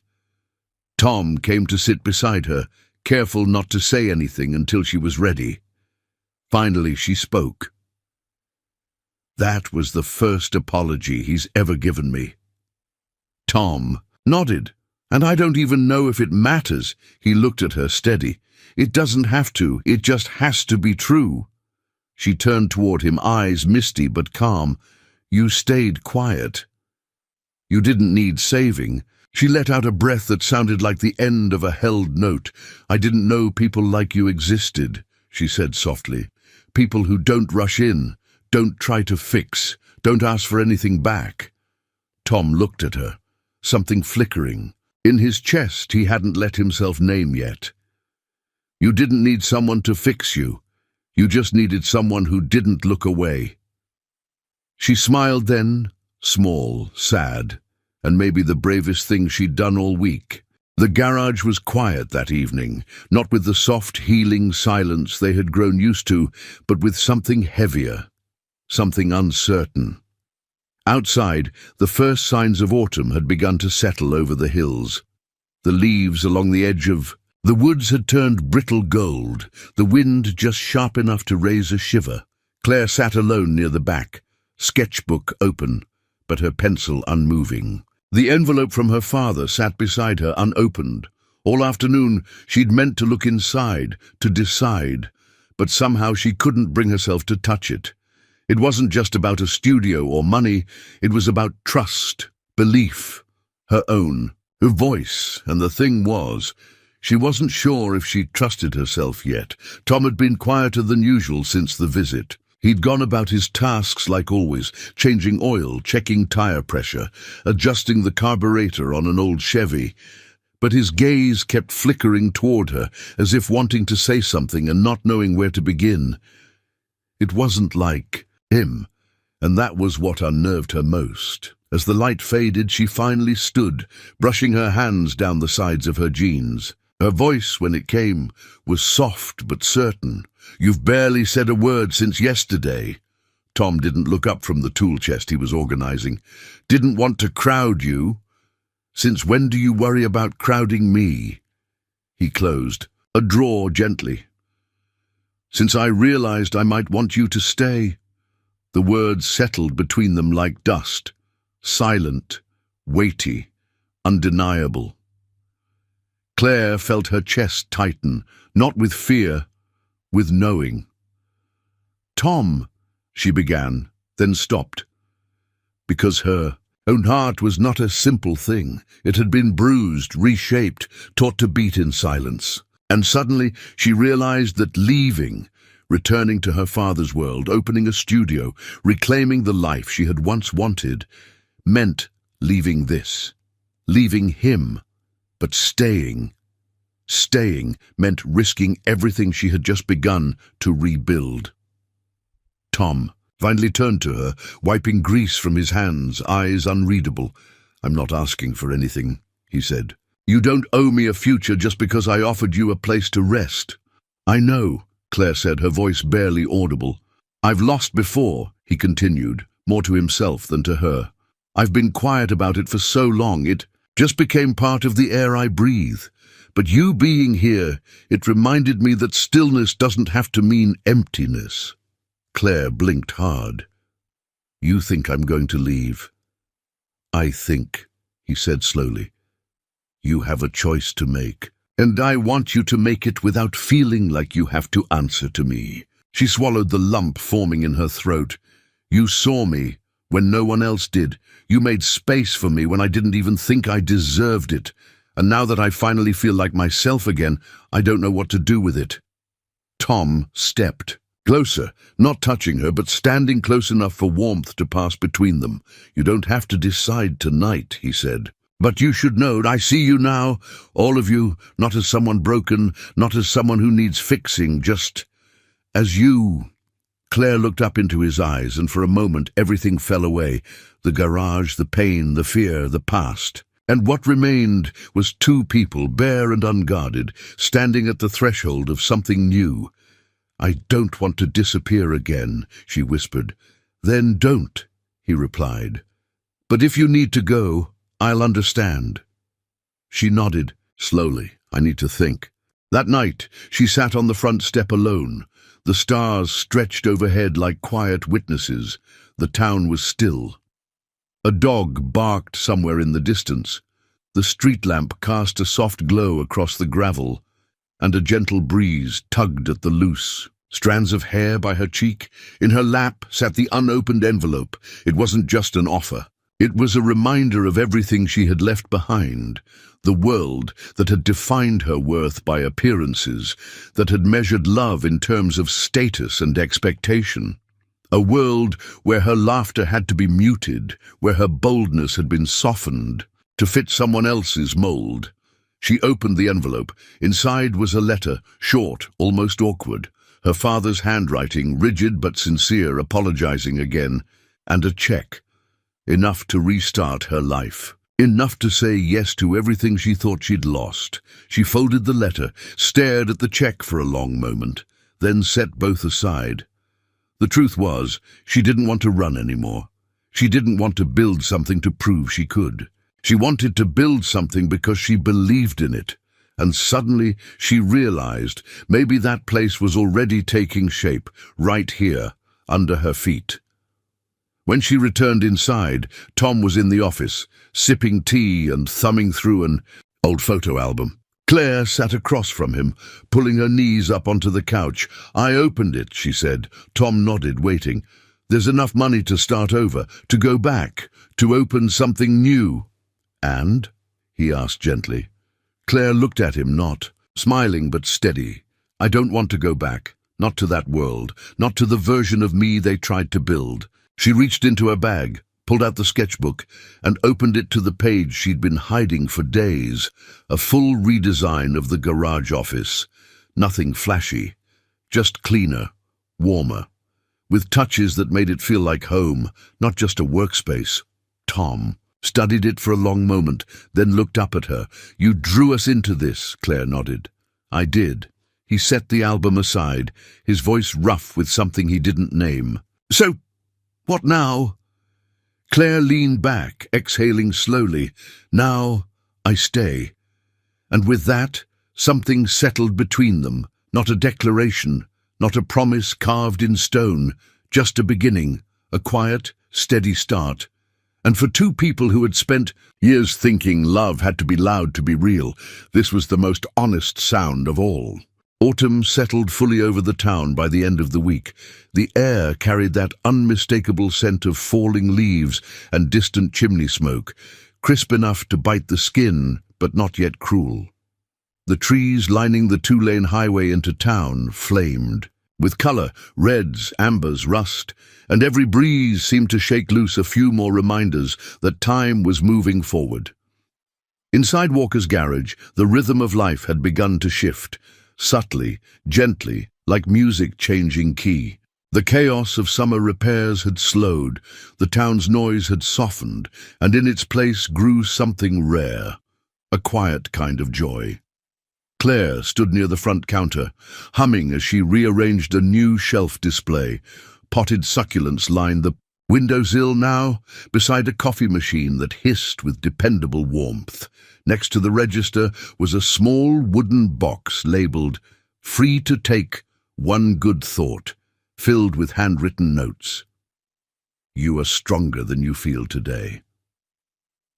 Tom came to sit beside her, careful not to say anything until she was ready. Finally she spoke. "That was the first apology he's ever given me." Tom nodded. "And I don't even know if it matters." He looked at her steady. "It doesn't have to. It just has to be true." She turned toward him, eyes misty but calm. "You stayed quiet. You didn't need saving." She let out a breath that sounded like the end of a held note. "I didn't know people like you existed," she said softly. "People who don't rush in, don't try to fix, don't ask for anything back." Tom looked at her, something flickering. In his chest he hadn't let himself name yet. "You didn't need someone to fix you. You just needed someone who didn't look away." She smiled then, small, sad, and maybe the bravest thing she'd done all week. The garage was quiet that evening, not with the soft, healing silence they had grown used to, but with something heavier, something uncertain. Outside, the first signs of autumn had begun to settle over the hills. The leaves along the edge of the woods had turned brittle gold, the wind just sharp enough to raise a shiver. Claire sat alone near the back, sketchbook open, but her pencil unmoving. The envelope from her father sat beside her unopened. All afternoon she'd meant to look inside, to decide, but somehow she couldn't bring herself to touch it. It wasn't just about a studio or money, it was about trust, belief, her own, her voice, and the thing was, she wasn't sure if she trusted herself yet. Tom had been quieter than usual since the visit. He'd gone about his tasks like always, changing oil, checking tire pressure, adjusting the carburetor on an old Chevy, but his gaze kept flickering toward her, as if wanting to say something and not knowing where to begin. It wasn't like him, and that was what unnerved her most. As the light faded, she finally stood, brushing her hands down the sides of her jeans. Her voice, when it came, was soft but certain. "You've barely said a word since yesterday." Tom didn't look up from the tool chest he was organizing. "Didn't want to crowd you. Since when do you worry about crowding me?" He closed a drawer gently. "Since I realized I might want you to stay." The words settled between them like dust, silent, weighty, undeniable. Claire felt her chest tighten, not with fear, with knowing. "Tom," she began, then stopped, because her own heart was not a simple thing. It had been bruised, reshaped, taught to beat in silence. And suddenly she realized that leaving, returning to her father's world, opening a studio, reclaiming the life she had once wanted, meant leaving this, leaving him, but staying. Staying meant risking everything she had just begun to rebuild. Tom finally turned to her, wiping grease from his hands, eyes unreadable. "I'm not asking for anything," he said. "You don't owe me a future just because I offered you a place to rest." "I know," Claire said, her voice barely audible. "I've lost before," he continued, more to himself than to her. "I've been quiet about it for so long, it just became part of the air I breathe. But you being here, it reminded me that stillness doesn't have to mean emptiness." Claire blinked hard. "You think I'm going to leave?" "I think," he said slowly, "you have a choice to make. And I want you to make it without feeling like you have to answer to me." She swallowed the lump forming in her throat. "You saw me when no one else did. You made space for me when I didn't even think I deserved it. And now that I finally feel like myself again, I don't know what to do with it." Tom stepped closer, not touching her, but standing close enough for warmth to pass between them. "You don't have to decide tonight," he said. "But you should know, I see you now, all of you, not as someone broken, not as someone who needs fixing, just as you." Claire looked up into his eyes, and for a moment everything fell away. The garage, the pain, the fear, the past. And what remained was two people, bare and unguarded, standing at the threshold of something new. "I don't want to disappear again," she whispered. "Then don't," he replied. "But if you need to go, I'll understand." She nodded, slowly. "I need to think." That night, she sat on the front step alone. The stars stretched overhead like quiet witnesses. The town was still. A dog barked somewhere in the distance. The street lamp cast a soft glow across the gravel, and a gentle breeze tugged at the loose strands of hair by her cheek. In her lap sat the unopened envelope. It wasn't just an offer. It was a reminder of everything she had left behind, the world that had defined her worth by appearances, that had measured love in terms of status and expectation. A world where her laughter had to be muted, where her boldness had been softened to fit someone else's mold. She opened the envelope. Inside was a letter, short, almost awkward. Her father's handwriting, rigid but sincere, apologizing again, and a check. Enough to restart her life. Enough to say yes to everything she thought she'd lost. She folded the letter, stared at the check for a long moment, then set both aside. The truth was, she didn't want to run anymore. She didn't want to build something to prove she could. She wanted to build something because she believed in it. And suddenly she realized maybe that place was already taking shape, right here, under her feet. When she returned inside, Tom was in the office, sipping tea and thumbing through an old photo album. Claire sat across from him, pulling her knees up onto the couch. "I opened it," she said. Tom nodded, waiting. "There's enough money to start over, to go back, to open something new." "And?" he asked gently. Claire looked at him, not smiling but steady. "I don't want to go back, not to that world, not to the version of me they tried to build." She reached into her bag, pulled out the sketchbook, and opened it to the page she'd been hiding for days. A full redesign of the garage office. Nothing flashy, just cleaner, warmer, with touches that made it feel like home, not just a workspace. Tom studied it for a long moment, then looked up at her. "You drew us into this," Claire nodded. "I did." He set the album aside, his voice rough with something he didn't name. "So, what now?" Claire leaned back, exhaling slowly. "Now, I stay." And with that, something settled between them. Not a declaration, not a promise carved in stone, just a beginning, a quiet, steady start. And for two people who had spent years thinking love had to be loud to be real, this was the most honest sound of all. Autumn settled fully over the town by the end of the week. The air carried that unmistakable scent of falling leaves and distant chimney smoke, crisp enough to bite the skin, but not yet cruel. The trees lining the two-lane highway into town flamed, with color, reds, ambers, rust, and every breeze seemed to shake loose a few more reminders that time was moving forward. Inside Walker's garage, the rhythm of life had begun to shift, subtly, gently, like music changing key. The chaos of summer repairs had slowed, the town's noise had softened, and in its place grew something rare, a quiet kind of joy. Claire stood near the front counter, humming as she rearranged a new shelf display. Potted succulents lined the windowsill now, beside a coffee machine that hissed with dependable warmth. Next to the register was a small wooden box labeled "Free to Take One Good Thought," filled with handwritten notes. "You are stronger than you feel today.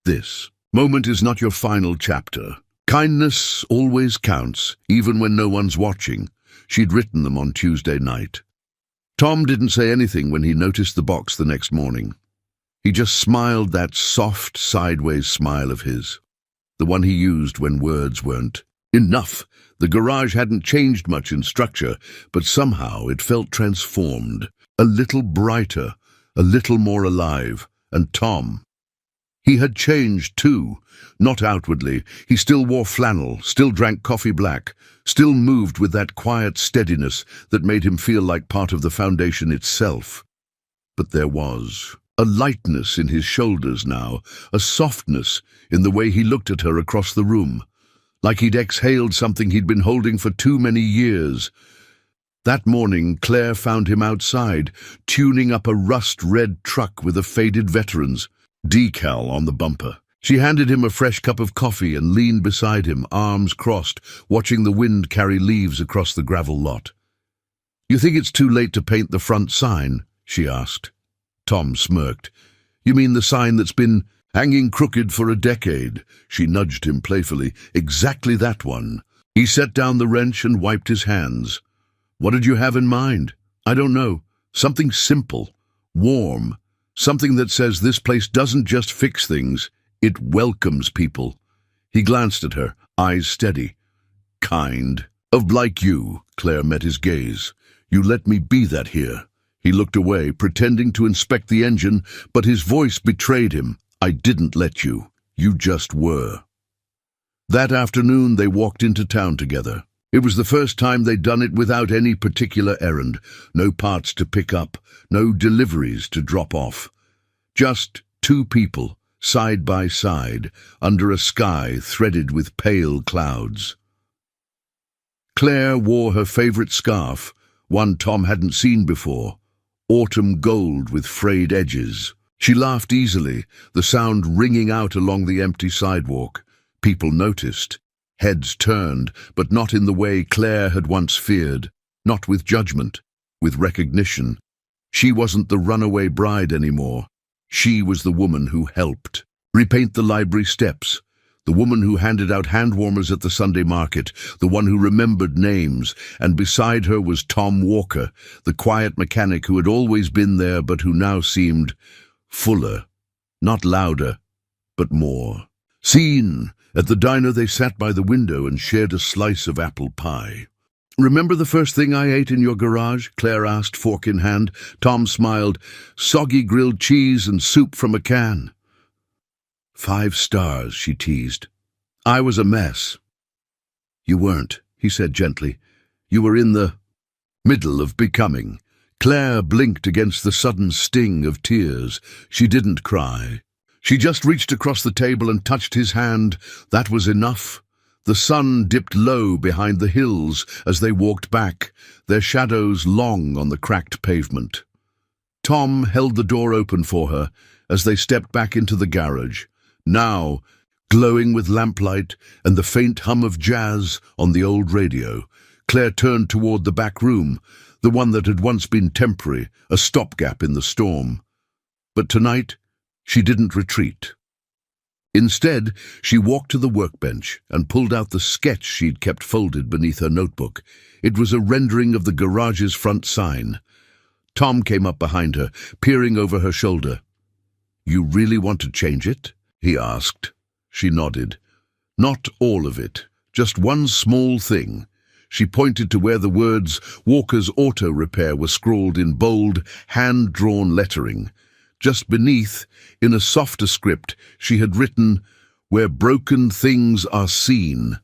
This moment is not your final chapter. Kindness always counts, even when no one's watching." She'd written them on Tuesday night. Tom didn't say anything when he noticed the box the next morning. He just smiled, that soft, sideways smile of his, the one he used when words weren't enough. The garage hadn't changed much in structure, but somehow it felt transformed, a little brighter, a little more alive. And Tom, he had changed too, not outwardly. He still wore flannel, still drank coffee black, still moved with that quiet steadiness that made him feel like part of the foundation itself. But there was a lightness in his shoulders now, a softness in the way he looked at her across the room, like he'd exhaled something he'd been holding for too many years. That morning, Claire found him outside, tuning up a rust-red truck with a faded veteran's decal on the bumper. She handed him a fresh cup of coffee and leaned beside him, arms crossed, watching the wind carry leaves across the gravel lot. "You think it's too late to paint the front sign?" she asked. Tom smirked. "You mean the sign that's been hanging crooked for a decade?" She nudged him playfully. "Exactly that one." He set down the wrench and wiped his hands. "What did you have in mind?" "I don't know. Something simple, warm, something that says this place doesn't just fix things, it welcomes people." He glanced at her, eyes steady. "Kind of like you." Claire met his gaze. "You let me be that here." He looked away, pretending to inspect the engine, but his voice betrayed him. "I didn't let you. You just were." That afternoon they walked into town together. It was the first time they'd done it without any particular errand. No parts to pick up, no deliveries to drop off. Just two people, side by side, under a sky threaded with pale clouds. Claire wore her favorite scarf, one Tom hadn't seen before, autumn gold with frayed edges. She laughed easily, the sound ringing out along the empty sidewalk. People noticed. Heads turned, but not in the way Claire had once feared. Not with judgment, with recognition. She wasn't the runaway bride anymore. She was the woman who helped repaint the library steps, the woman who handed out hand warmers at the Sunday market, the one who remembered names, and beside her was Tom Walker, the quiet mechanic who had always been there but who now seemed fuller, not louder, but more. Seen. At the diner they sat by the window and shared a slice of apple pie. "Remember the first thing I ate in your garage?" Claire asked, fork in hand. Tom smiled. "Soggy grilled cheese and soup from a can." 5 stars, she teased. "I was a mess." "You weren't," he said gently. "You were in the middle of becoming." Claire blinked against the sudden sting of tears. She didn't cry. She just reached across the table and touched his hand. That was enough. The sun dipped low behind the hills as they walked back, their shadows long on the cracked pavement. Tom held the door open for her as they stepped back into the garage, now glowing with lamplight and the faint hum of jazz on the old radio. Claire turned toward the back room, the one that had once been temporary, a stopgap in the storm. But tonight, she didn't retreat. Instead, she walked to the workbench and pulled out the sketch she'd kept folded beneath her notebook. It was a rendering of the garage's front sign. Tom came up behind her, peering over her shoulder. "You really want to change it?" he asked. She nodded. "Not all of it, just one small thing." She pointed to where the words "Walker's Auto Repair" were scrawled in bold, hand-drawn lettering. Just beneath, in a softer script, she had written, "Where broken things are seen,"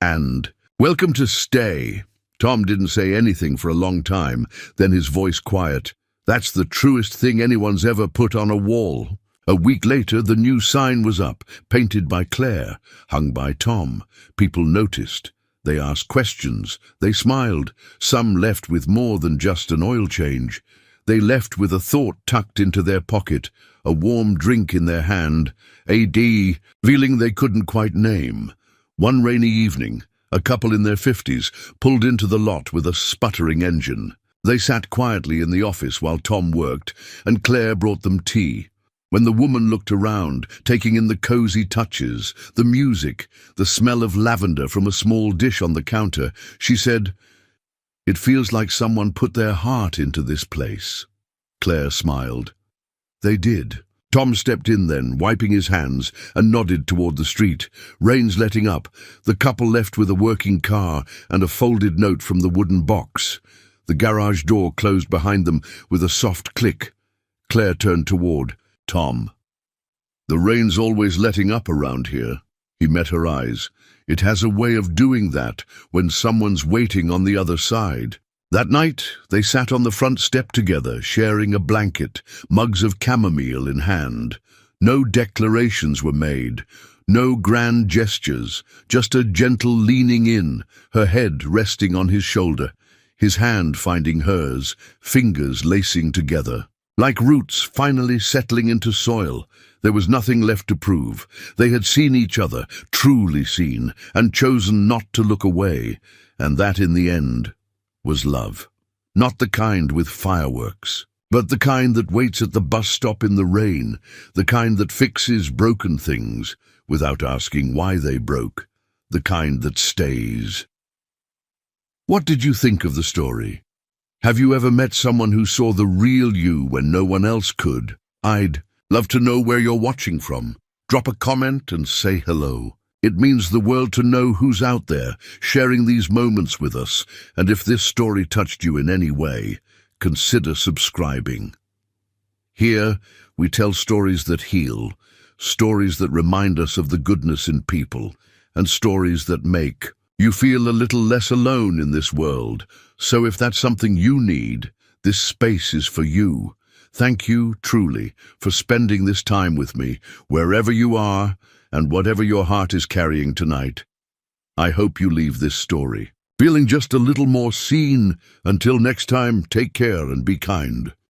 and "Welcome to stay." Tom didn't say anything for a long time, then his voice quiet. "That's the truest thing anyone's ever put on a wall." A week later, the new sign was up, painted by Claire, hung by Tom. People noticed. They asked questions. They smiled. Some left with more than just an oil change. They left with a thought tucked into their pocket, a warm drink in their hand, a feeling they couldn't quite name. One rainy evening, a couple in their 50s pulled into the lot with a sputtering engine. They sat quietly in the office while Tom worked, and Claire brought them tea. When the woman looked around, taking in the cozy touches, the music, the smell of lavender from a small dish on the counter, she said, "It feels like someone put their heart into this place." Claire smiled. They did. Tom stepped in then, wiping his hands, and nodded toward the street. Rains letting up. The couple left with a working car and a folded note from the wooden box. The garage door closed behind them with a soft click. Claire turned toward Tom. "The rain's always letting up around here." He met her eyes. "It has a way of doing that when someone's waiting on the other side." That night, they sat on the front step together, sharing a blanket, mugs of chamomile in hand. No declarations were made, no grand gestures, just a gentle leaning in, her head resting on his shoulder, his hand finding hers, fingers lacing together. Like roots finally settling into soil, there was nothing left to prove. They had seen each other, truly seen, and chosen not to look away, and that in the end was love. Not the kind with fireworks, but the kind that waits at the bus stop in the rain, the kind that fixes broken things without asking why they broke, the kind that stays. What did you think of the story? Have you ever met someone who saw the real you when no one else could? I'd love to know where you're watching from. Drop a comment and say hello. It means the world to know who's out there, sharing these moments with us, and if this story touched you in any way, consider subscribing. Here, we tell stories that heal, stories that remind us of the goodness in people, and stories that make you feel a little less alone in this world. So if that's something you need, this space is for you. Thank you, truly, for spending this time with me, wherever you are, and whatever your heart is carrying tonight. I hope you leave this story feeling just a little more seen. Until next time, take care and be kind.